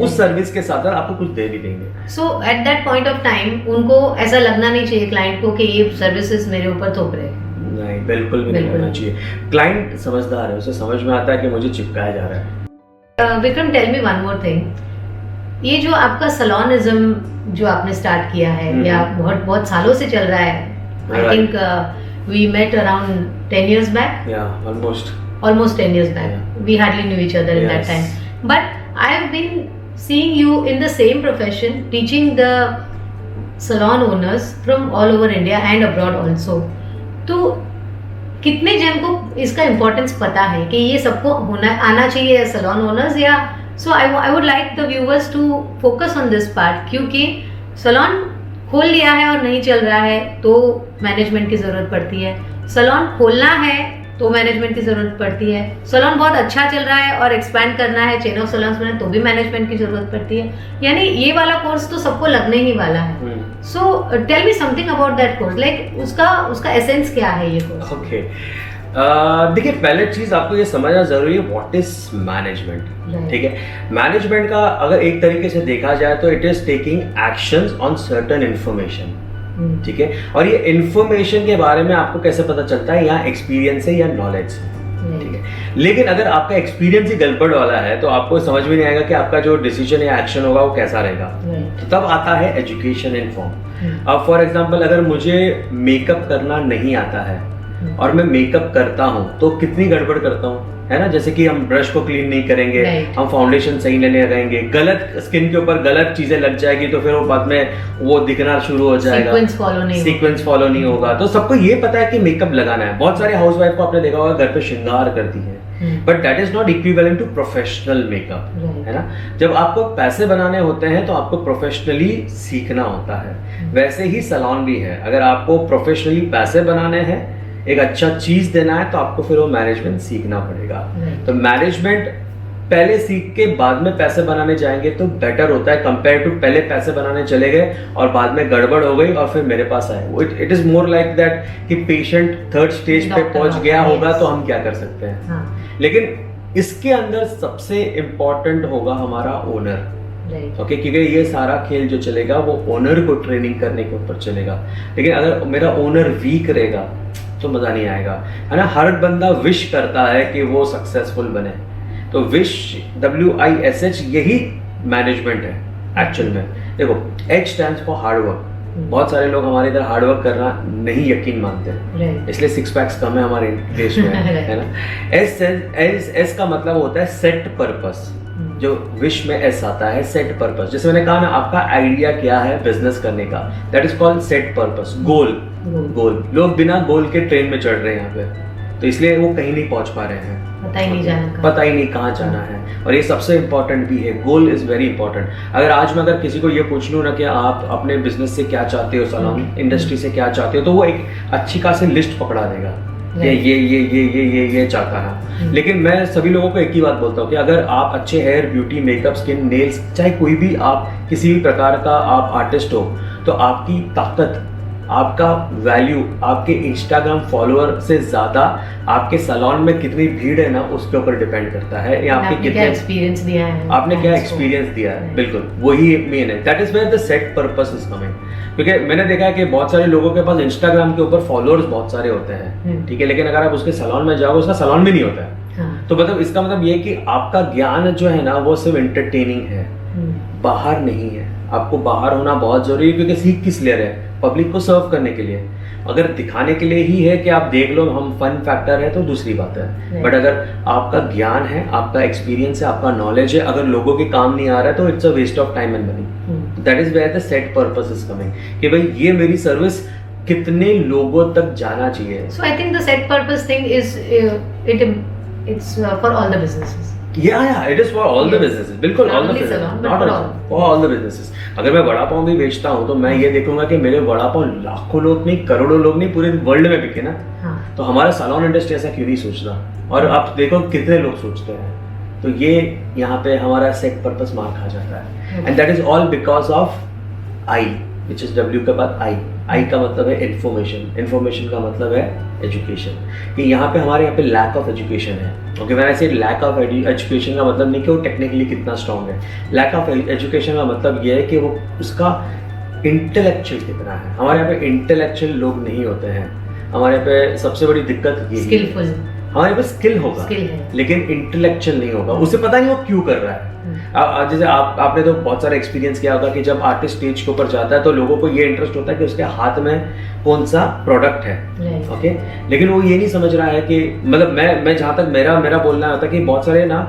उस सर्विस के साथ आपको कुछ दे भी देंगे। So at that point of time उनको ऐसा लगना नहीं चाहिए क्लाइंट को कि ये सर्विसेज मेरे ऊपर थोप रहे हैं। नहीं, बिल्कुल भी नहीं होना चाहिए। क्लाइंट समझदार है, उसे समझ में आता है कि मुझे चिपकाया जा रहा है। Vikram, tell me one more thing, ये जो आपका सलोनिज्म जो आपने स्टार्ट किया है या बहुत सालों से चल रहा है, I think we met around 10 years back. Yeah, almost 10 years back. We hardly knew each other in that time, but I have been seeing you in the same profession, teaching the salon owners from all over India and abroad also. तो कितने जन को इसका importance पता है कि ये सबको आना चाहिए सलोन ओनर्स, या so I would like the viewers to focus on this part, क्योंकि सलोन खोल लिया है और नहीं चल रहा है तो मैनेजमेंट की ज़रूरत पड़ती है, सलोन खोलना है तो मैनेजमेंट की ज़रूरत पड़ती है, सलोन बहुत अच्छा चल रहा है और एक्सपैंड करना है, चेन ऑफ सलोन्स बनाए तो भी मैनेजमेंट की ज़रूरत पड़ती है। यानी ये वाला कोर्स तो सबको लगने ही वाला है। So tell me something about that course, like उसका एसेंस क्या है ये कोर्स? ओके, देखिए पहले चीज आपको ये समझना जरूरी है व्हाट इज मैनेजमेंट। ठीक है, मैनेजमेंट का अगर एक तरीके से देखा जाए तो it is taking actions on certain information. ठीक है, और ये इंफॉर्मेशन के बारे में आपको कैसे पता चलता है, या एक्सपीरियंस है या नॉलेज से। ठीक है, लेकिन अगर आपका एक्सपीरियंस ही गड़बड़ वाला है तो आपको समझ में नहीं आएगा कि आपका जो डिसीजन या एक्शन होगा वो कैसा रहेगा। तो तब आता है एजुकेशन इन फॉर्म। अब फॉर एग्जांपल अगर मुझे मेकअप करना नहीं आता है और मैं मेकअप करता हूँ तो कितनी गड़बड़ करता हूँ, है ना। जैसे कि हम ब्रश को क्लीन नहीं करेंगे, हम फाउंडेशन सही नहीं लगाएंगे, गलत स्किन के ऊपर गलत चीजें लग जाएगी तो फिर वो बाद में वो दिखना शुरू हो जाएगा, सीक्वेंस फॉलो नहीं होगा। तो सबको ये पता है कि मेकअप लगाना है। बहुत सारे हाउसवाइफ को आपने देखा होगा घर पे श्रृंगार करती है, but that is not equivalent to professional makeup, है ना। जब आपको पैसे बनाने होते हैं तो आपको प्रोफेशनली सीखना होता है। वैसे ही सैलून भी है, अगर आपको प्रोफेशनली पैसे बनाने हैं, एक अच्छा चीज देना है तो आपको फिर वो मैनेजमेंट सीखना पड़ेगा। तो मैनेजमेंट पहले सीख के बाद में पैसे बनाने जाएंगे तो बेटर होता है कंपेयर टू पहले पैसे बनाने चले गए और बाद में गड़बड़ हो गई और फिर मेरे पास आए। It is more like that कि पेशेंट थर्ड स्टेज पे पहुंच गया होगा तो हम क्या कर सकते हैं। लेकिन इसके अंदर सबसे इम्पोर्टेंट होगा हमारा ओनर। ओके, क्योंकि ये सारा खेल जो चलेगा वो ओनर को ट्रेनिंग करने के ऊपर चलेगा। लेकिन अगर मेरा ओनर वीक रहेगा तो मजा नहीं आएगा, है ना। हर बंदा विश करता है कि वो सक्सेसफुल बने, तो विश WISH यही मैनेजमेंट है एक्चुअल में। देखो H stands for hard work. बहुत सारे लोग हमारे इधर हार्ड वर्क करना नहीं यकीन मानते हैं, इसलिए 6 पैक्स कम है हमारे देश में, है ना। S का मतलब होता है सेट पर्पस। जो विश में S आता है सेट पर्पस। जैसे मैंने कहा ना, आपका आइडिया क्या है बिजनेस करने का, that is called set purpose. Goal लोग बिना गोल के ट्रेन में चढ़ रहे हैं यहाँ पे, तो इसलिए वो कहीं नहीं पहुंच पा रहे हैं, पता ही नहीं कहाँ जाना है। और ये सबसे इम्पोर्टेंट भी है, गोल इज वेरी इंपॉर्टेंट। अगर मैं अगर किसी को ये पूछ लूँ ना कि आप अपने बिजनेस से क्या चाहते हो, सैलून इंडस्ट्री से क्या चाहते हो, तो वो एक अच्छी खासी लिस्ट पकड़ा देगा, ये चाहता है। लेकिन मैं सभी लोगों को एक ही बात बोलता हूँ कि अगर आप अच्छे hair, beauty, makeup, skin, nails, चाहे कोई भी आप किसी भी प्रकार का आप आर्टिस्ट हो, तो आपकी ताकत, आपका वैल्यू आपके इंस्टाग्राम फॉलोअर से ज्यादा आपके सैलून में कितनी भीड़ है ना उसके ऊपर डिपेंड करता है। या आपके कितने एक्सपीरियंस दिया है, आपने क्या एक्सपीरियंस दिया है, बिल्कुल वही मेन है। That is where the set purpose is coming. क्योंकि मैंने देखा है कि बहुत सारे लोगों के पास इंस्टाग्राम के ऊपर फॉलोअर्स बहुत सारे होते हैं, ठीक है, लेकिन अगर आप उसके सैलून में जाओगे उसका सैलून भी नहीं होता है। तो मतलब इसका मतलब ये कि आपका ज्ञान जो है ना वो सिर्फ एंटरटेनिंग है, बाहर नहीं है। आपको बाहर होना बहुत जरूरी है, क्योंकि सीख किस लिए रहे, पब्लिक को सर्व करने के लिए। अगर दिखाने के लिए ही है कि आप देख लो हम फन फैक्टर है तो दूसरी बात है, बट अगर आपका ज्ञान है, आपका एक्सपीरियंस है, आपका नॉलेज है, अगर लोगों के काम नहीं आ रहा है तो it's a waste of time and money. That is where the set purpose is coming कि भाई ये मेरी सर्विस कितने लोगों तक जाना चाहिए। So I think the set purpose thing is it's for all the businesses. Yeah, it is for all the businesses. बिल्कुल all the businesses, not for all the businesses. अगर मैं वड़ा पाव भी बेचता हूँ तो मैं ये देखूंगा कि मेरे वड़ा पाव लाखों लोग नहीं, करोड़ों लोग नहीं, पूरे वर्ल्ड में बिके ना। तो हमारा सैलून इंडस्ट्री ऐसा क्यों नहीं सोचता, और आप देखो कितने लोग सोचते हैं। तो ये यहाँ पे हमारा सेट पर्पस मार खा जाता है, and that is all because of I, which is W के बाद आई का मतलब है इन्फॉर्मेशन, इन्फॉर्मेशन का मतलब है एजुकेशन। कि यहाँ पे हमारे यहाँ पे लैक ऑफ एजुकेशन है। ओके, मैंने ऐसे लैक ऑफ एजुकेशन का मतलब नहीं कि वो टेक्निकली कितना स्ट्रॉन्ग है। लैक ऑफ एजुकेशन का मतलब ये है कि वो उसका इंटेलेक्चुअल कितना है। हमारे यहाँ पे इंटेलेक्चुअल लोग नहीं होते हैं, हमारे यहाँ पे सबसे बड़ी दिक्कत ये स्किलफुल, हमारे पास स्किल होगा, स्किल है, लेकिन इंटेलेक्चुअल नहीं होगा, उसे पता नहीं वो क्यों कर रहा है। जैसे आपने तो बहुत सारा एक्सपीरियंस किया होगा कि जब आर्टिस्ट स्टेज के ऊपर जाता है तो लोगों को ये इंटरेस्ट होता है कि उसके हाथ में कौन सा प्रोडक्ट है, ओके, लेकिन वो ये नहीं समझ रहा है कि मतलब मैं जहाँ तक मेरा बोलना होता है कि बहुत सारे ना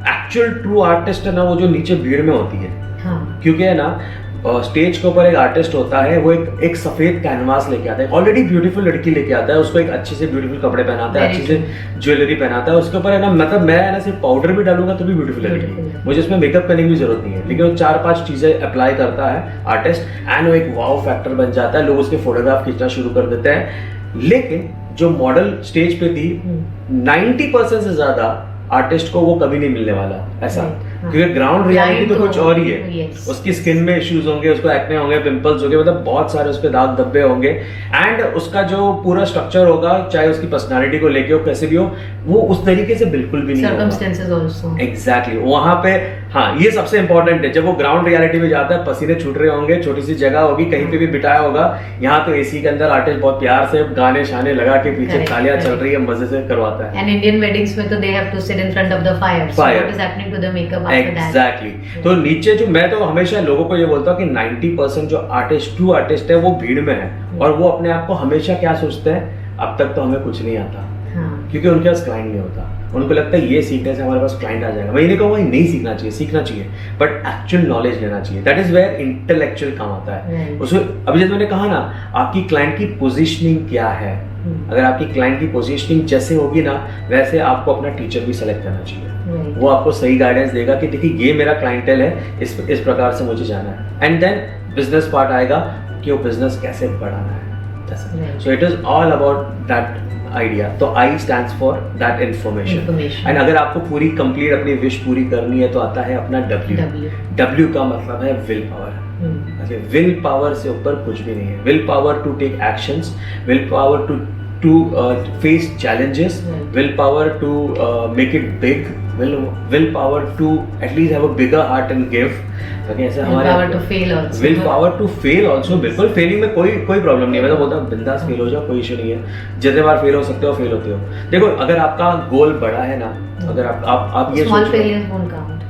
एक्चुअल ट्रू आर्टिस्ट है ना, वो जो नीचे भीड़ में होती है। हाँ। क्योंकि है ना स्टेज के ऊपर एक आर्टिस्ट होता है, वो एक सफेद कैनवास लेके आता है, ऑलरेडी ब्यूटीफुल लड़की लेके आता है, उसको एक अच्छे से ब्यूटीफुल कपड़े पहनाता है, अच्छी से ज्वेलरी पहनाता है, उसके ऊपर है ना, मतलब मैं है ना सिर्फ पाउडर भी डालूंगा तो भी ब्यूटीफुल लगेगी, मुझे उसमें मेकअप करने की भी जरूरत नहीं है, लेकिन वो 4-5 चीजें अप्लाई करता है आर्टिस्ट एंड वो एक वाव फैक्टर बन जाता है, लोग उसके फोटोग्राफ खींचना शुरू कर देते हैं। लेकिन जो मॉडल स्टेज पे थी 90% से ज्यादा आर्टिस्ट को वो कभी नहीं मिलने वाला ऐसा, क्योंकि ग्राउंड रियलिटी तो कुछ और ही है। उसकी स्किन में इश्यूज होंगे, उसको एक्ने होंगे, पिंपल्स होंगे, मतलब बहुत सारे उस पे दाग धब्बे होंगे एंड उसका जो पूरा स्ट्रक्चर होगा, चाहे उसकी पर्सनालिटी को लेके हो कैसे भी हो, वो उस तरीके से बिल्कुल भी नहीं होगा। एग्जैक्टली वहां पे हाँ, ये सबसे इंपॉर्टेंट है। जब वो ग्राउंड रियलिटी में जाता है, पसीने छूट रहे होंगे, छोटी सी जगह होगी, कहीं पे भी बिठाया होगा, यहाँ तो एसी के अंदर आर्टिस्ट बहुत प्यार से गाने शाने लगा के पीछे तालियां चल रही है, मजे से करवाता है। एंड इंडियन वेडिंग्स में तो they have to sit in front of the fire, so what is happening to the makeup after that. Exactly. तो नीचे जो मैं तो हमेशा लोगों को ये बोलता हूँ कि 90% जो ट्रू आर्टिस्ट है वो भीड़ में है, और वो अपने आप को हमेशा क्या सोचते हैं, अब तक तो हमें कुछ नहीं आता, क्योंकि उनके पास क्लाइंट नहीं होता। उनको लगता है ये सीखने से हमारे पास क्लाइंट आ जाएगा। मैं ये नहीं कहूँगा नहीं सीखना चाहिए, सीखना चाहिए, बट एक्चुअल नॉलेज लेना चाहिए। दैट इज वेयर इंटेलेक्चुअल काम आता है। उसमें अभी जैसे मैंने कहा ना, आपकी क्लाइंट की पोजीशनिंग क्या है, अगर आपकी क्लाइंट की पोजीशनिंग जैसे होगी ना, वैसे आपको अपना टीचर भी सेलेक्ट करना चाहिए। वो आपको सही गाइडेंस देगा कि देखिए ये मेरा क्लाइंटेल है, इस प्रकार से मुझे जाना है, एंड देन बिजनेस पार्ट आएगा कि वो बिजनेस कैसे बढ़ाना है। So it is all about that idea. तो I stands for that information. And अगर आपको पूरी कंप्लीट अपनी विश पूरी करनी है तो आता है अपना डब्ल्यू का मतलब है विल पावर। विल पावर से ऊपर कुछ भी नहीं है। Willpower to take actions, willpower to face challenges, willpower to make it big, willpower to at least have a bigger heart and give. ऐसे हमारे willpower to fail also, बिल्कुल Fehling में कोई प्रॉब्लम नहीं है। मैं तो बोलता हूँ बिंदास फेल हो जाओ, कोई इशू नहीं है। जितने बार फेल हो सकते हो फेल होते हो। देखो अगर आपका गोल बड़ा है ना, अगर आप ये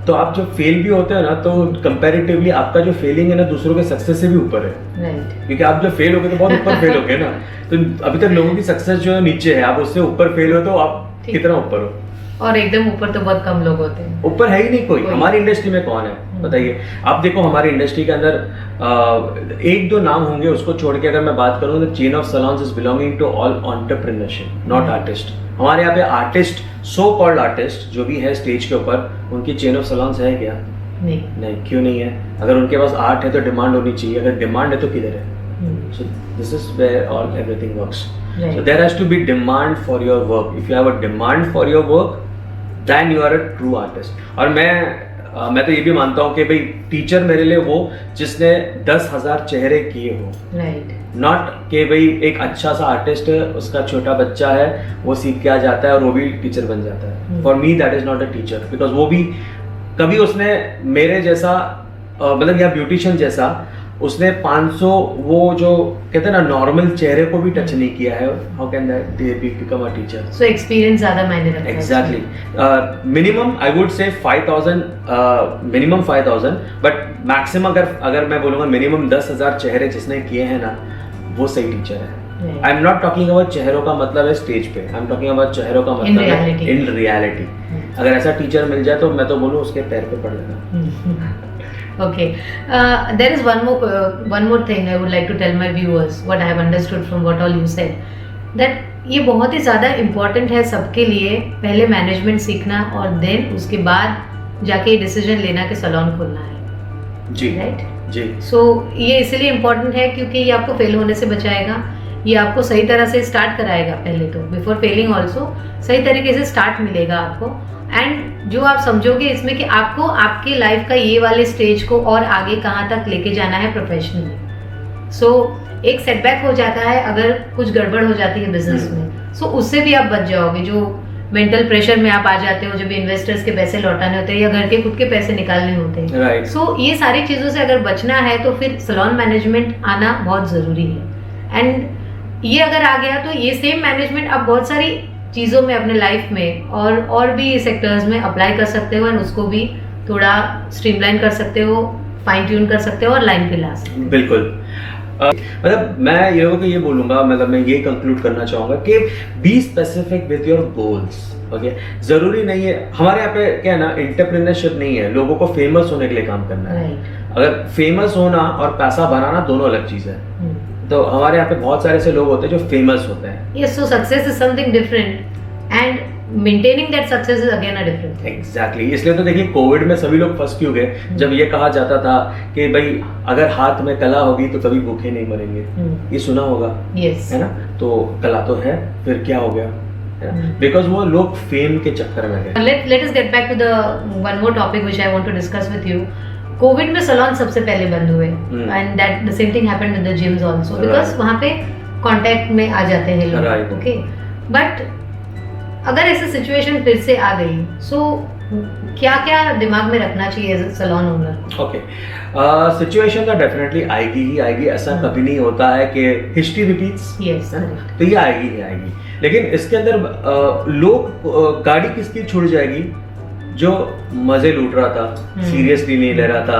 तो आप जब फेल भी होते हैं ना, तो कंपैरेटिवली आपका जो फेलिंग है ना दूसरों के सक्सेस से भी ऊपर है, क्योंकि आप जब फेल हो गए तो बहुत ऊपर फेल हो गए ना। तो अभी तक लोगों की सक्सेस जो है नीचे है, आप उससे ऊपर फेल हो तो आप कितना ऊपर हो, और एकदम ऊपर तो बहुत कम लोग होते हैं। ऊपर है ही नहीं कोई। हमारी इंडस्ट्री में कौन है बताइए आप? देखो हमारी इंडस्ट्री के अंदर 1-2 नाम होंगे, उसको छोड़ के अगर मैं बात करूँ तो chain of salons is belonging to all entrepreneurship, not artist. हमारे यहाँ पे आर्टिस्ट, सो कॉल्ड आर्टिस्ट जो भी है स्टेज के ऊपर, उनकी चेन ऑफ सैलून्स है क्या? नहीं। क्यों नहीं है? अगर उनके पास आर्ट है तो डिमांड होनी चाहिए, अगर डिमांड है तो किधर है? So this is where all everything works. So there has to be demand for your work. If you have a demand for your work, then you are a true artist. और मैं तो ये भी मानता हूँ कि भाई टीचर मेरे लिए वो जिसने 10,000 चेहरे किए हो, नॉट कि भाई एक अच्छा सा आर्टिस्ट है, उसका छोटा बच्चा है, वो सीख के आ जाता है और वो भी टीचर बन जाता है। For me that is not a teacher, because वो भी कभी उसने मेरे जैसा मतलब या ब्यूटिशियन जैसा उसने 500 वो जो कहते हैं ना नॉर्मल चेहरे को भी टच नहीं किया है। How can they become a teacher? So experience ज्यादा मायने रखता है। एग्जैक्टली। मिनिमम आई वुड से 5,000, मिनिमम 5,000, बट मैक्सिमम अगर मैं बोलूँगा मिनिमम 10,000 चेहरे जिसने किए हैं ना, वो सही टीचर है। आई एम नॉट टॉकिंग अबाउट चेहरों का मतलब है स्टेज पे, आई एम टॉकिंग अबाउट चेहरों का मतलब है इन रियलिटी। अगर ऐसा टीचर मिल जाए तो मैं तो बोलूँ उसके पैर पे पड़ लेना। Okay, there is one more thing I would like to tell my viewers, what I have understood from what all you said, that ये बहुत ही ज़्यादा important है सबके लिए, पहले मैनेजमेंट सीखना और देन उसके बाद जाके डिसीजन लेना कि सैलून खोलना है। जी राइट जी। सो ये इसलिए इम्पोर्टेंट है क्योंकि ये आपको फेल होने से बचाएगा, ये आपको सही तरह से स्टार्ट कराएगा। पहले तो बिफोर फेलिंग ऑल्सो सही तरीके से स्टार्ट मिलेगा आपको, एंड जो आप समझोगे इसमें कि आपको आपके लाइफ का ये वाले स्टेज को और आगे कहाँ तक लेके जाना है प्रोफेशनली। सो एक सेटबैक हो जाता है अगर कुछ गड़बड़ हो जाती है बिजनेस में, सो उससे भी आप बच जाओगे। जो मेंटल प्रेशर में आप आ जाते हो जब इन्वेस्टर्स के पैसे लौटाने होते हैं या घर के खुद के पैसे निकालने होते हैं। सो ये सारी चीज़ों से अगर बचना है तो फिर सैलून मैनेजमेंट आना बहुत ज़रूरी है। एंड ये अगर आ गया तो ये सेम मैनेजमेंट आप बहुत सारी चीज़ों में अपने लाइफ में और भी सेक्टर्स में अप्लाई कर सकते हो, और उसको भी थोड़ा स्ट्रीमलाइन कर सकते हो, फाइन ट्यून कर सकते हो और लाइन पे ला सकते हो। बिल्कुल। मतलब मैं ये लोगों को ये बोलूंगा, मतलब मैं ये कंक्लूड करना चाहूंगा कि be specific with your goals. Okay, जरूरी नहीं है, हमारे यहाँ पे क्या है ना, एंटरप्रेन्योरशिप नहीं है, लोगों को फेमस होने के लिए काम करना है। अगर फेमस होना और पैसा बनाना दोनों अलग चीज है। तो हमारे यहाँ पे बहुत सारे ऐसे लोग होते हैं जो फेमस होते हैं। Yes, so success is something different and maintaining that success is again a different. Exactly, इसलिए तो देखिए कोविड में सभी लोग फंस क्यों गए, जब ये कहा जाता था कि भाई अगर हाथ में कला होगी तो कभी भूखे नहीं मरेंगे। ये सुना होगा, यस, है ना? तो कला तो है, फिर क्या हो गया? बिकॉज वो लोग फेम के चक्कर में गए। Let us get back to the one more topic which I want to discuss with you. Covid में सैलून सबसे पहले बंद हुए, and that the same thing happened with the gyms also, because वहां पे कांटेक्ट में आ जाते हैं लोग। ओके, बट अगर ऐसी सिचुएशन फिर से आ गई, सो क्या क्या दिमाग में रखना चाहिए as a salon owner? Okay, situation तो डेफिनेटली आएगी ही आएगी, ऐसा कभी नहीं होता है कि हिस्ट्री रिपीट्स। यस, तो ये आएगी ही आएगी, लेकिन इसके अंदर लोग गाड़ी किसकी छूट जाएगी? जो मजे लूट रहा था, सीरियसली नहीं ले रहा था,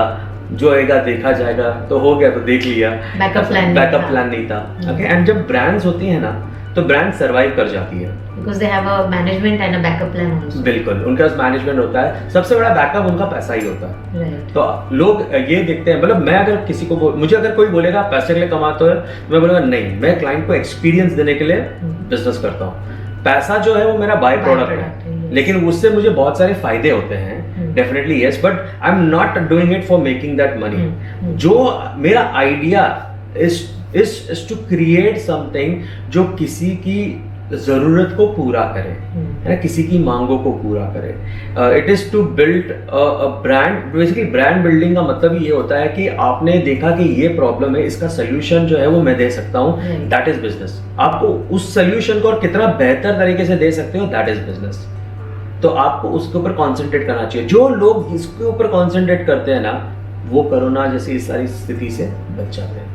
जो आएगा देखा जाएगा, तो हो गया तो देख लिया, बैकअप प्लान नहीं था। ओके, एंड जब ब्रांड्स होती है ना, तो ब्रांड सरवाइव कर जाती है because they have a management and a backup plan also। बिल्कुल, उनके पास मैनेजमेंट होता है, सबसे बड़ा बैकअप उनका पैसा ही होता है। right। तो लोग ये देखते हैं, मतलब मैं अगर किसी को मुझे अगर कोई बोलेगा पैसे के लिए कमाते हो, तो मैं बोलूँगा नहीं, मैं क्लाइंट को एक्सपीरियंस देने के लिए बिजनेस करता हूँ। पैसा जो है वो मेरा बाय प्रोडक्ट है, लेकिन उससे मुझे बहुत सारे फायदे होते हैं, definitely yes, but I am not doing it for making that money. जो मेरा idea is to create something जो किसी की जरूरत को पूरा करे, है किसी की मांगों को पूरा करे। It is to build a brand. Basically brand building का मतलब ये होता है कि आपने देखा कि ये प्रॉब्लम है, इसका सोल्यूशन जो है वो मैं दे सकता हूँ, दैट इज बिजनेस। आपको उस सोल्यूशन को और कितना बेहतर तरीके से दे सकते हो, दैट इज बिजनेस। तो आपको उसके ऊपर कॉन्सेंट्रेट करना चाहिए। जो लोग इसके ऊपर कॉन्सेंट्रेट करते हैं ना, वो कोरोना जैसी इस सारी स्थिति से बच जाते हैं।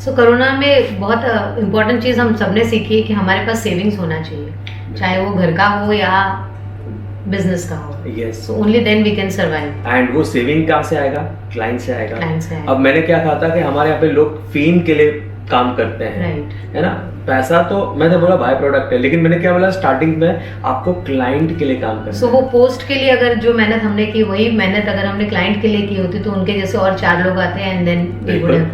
सो कोरोना में बहुत इम्पोर्टेंट चीज़ हम सबने सीखी है कि हमारे पास सेविंग्स होना चाहिए, चाहे वो घर का हो या बिजनेस का हो। Yes, so only then we can survive. And वो सेविंग कहाँ से आएगा? क्लाइंट से आएगा। क्लाइंट से आएगा। अब मैंने क्या कहा था कि हमारे यहाँ पे लोग फेम के लिए काम करते हैं, राइट, है ना? पैसा तो मैंने बोला बाय प्रोडक्ट है, लेकिन मैंने क्या बोला स्टार्टिंग में, आपको क्लाइंट के लिए काम करना है। सो वो पोस्ट के लिए अगर जो मेहनत हमने की, वही मेहनत अगर हमने क्लाइंट के लिए की होती, तो उनके जैसे और 4 लोग आते हैं, एंड देन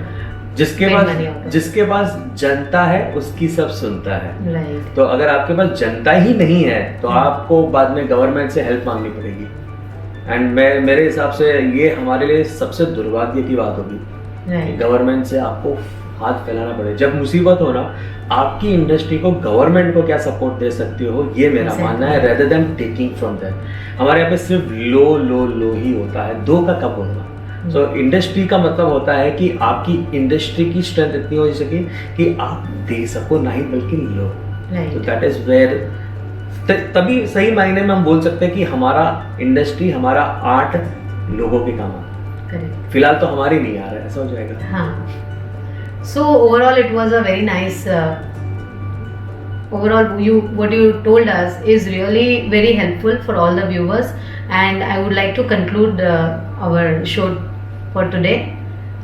जिसके पास जनता है उसकी सब सुनता है। राइट। तो अगर आपके पास जनता ही नहीं है, तो आपको बाद में गवर्नमेंट से हेल्प मांगनी पड़ेगी। एंड मेरे हिसाब से ये हमारे लिए सबसे दुर्भाग्य की बात होगी, गवर्नमेंट से आपको हाथ फैलाना पड़े। जब मुसीबत हो ना, आपकी इंडस्ट्री को गवर्नमेंट को क्या सपोर्ट दे सकते हो, ये मेरा मानना है, rather than taking from that. हमारे यहाँ पे सिर्फ लो ही होता है, 2 का कब होगा। सो इंडस्ट्री का मतलब होता है कि आपकी इंडस्ट्री की स्ट्रेंथ इतनी हो सके कि आप दे सको, नहीं बल्कि लो। तो दैट इज वेयर, तभी सही मायने में हम बोल सकते हैं कि हमारा इंडस्ट्री, हमारा आर्ट लोगों के काम आता है। फिलहाल तो हमारी नहीं आ रहा है, ऐसा हो जाएगा। हाँ। So overall it was a very nice overall what you told us is really very helpful for all the viewers, and I would like to conclude our show for today.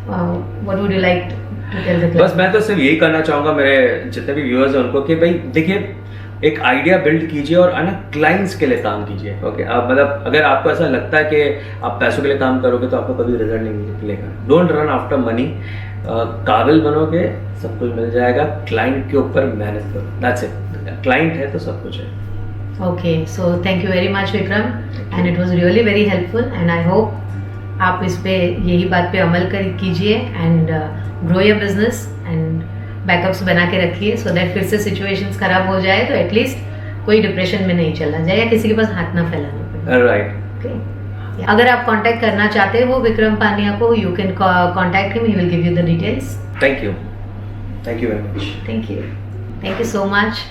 What would you like to tell the class? बस मैं तो सिर्फ यही करना चाहूँगा मेरे जितने भी व्यूअर्स हैं उनको कि भाई देखिए, एक आइडिया बिल्ड कीजिए और है ना क्लाइंट्स के लिए काम कीजिए। ओके, आप मतलब अगर आपको ऐसा लगता है कि आप पैसों के लिए काम करोगे तो आपको कभी रिजल्ट नहीं मिलेगा। डोंट रन आफ्टर मनी, काबिल बनोगे, सब कुछ मिल जाएगा। क्लाइंट के ऊपर मेहनत करो, दैट्स इट। क्लाइंट है तो सब कुछ है। Okay, so thank you very much Vikram, and it was really very helpful, and I hope आप इस पे यही बात पे अमल कीजिए and grow your business and backups बना के रखिए, सो दैट फिर से सिचुएशंस खराब हो जाए तो एटलीस्ट कोई डिप्रेशन में नहीं चला जाए या किसी के पास हाथ ना फैलाना पड़े। राइट। ओके, अगर आप कांटेक्ट करना चाहते हो विक्रम पानिया को, you can contact him, he will give you the details. Thank you very much. Thank you so much.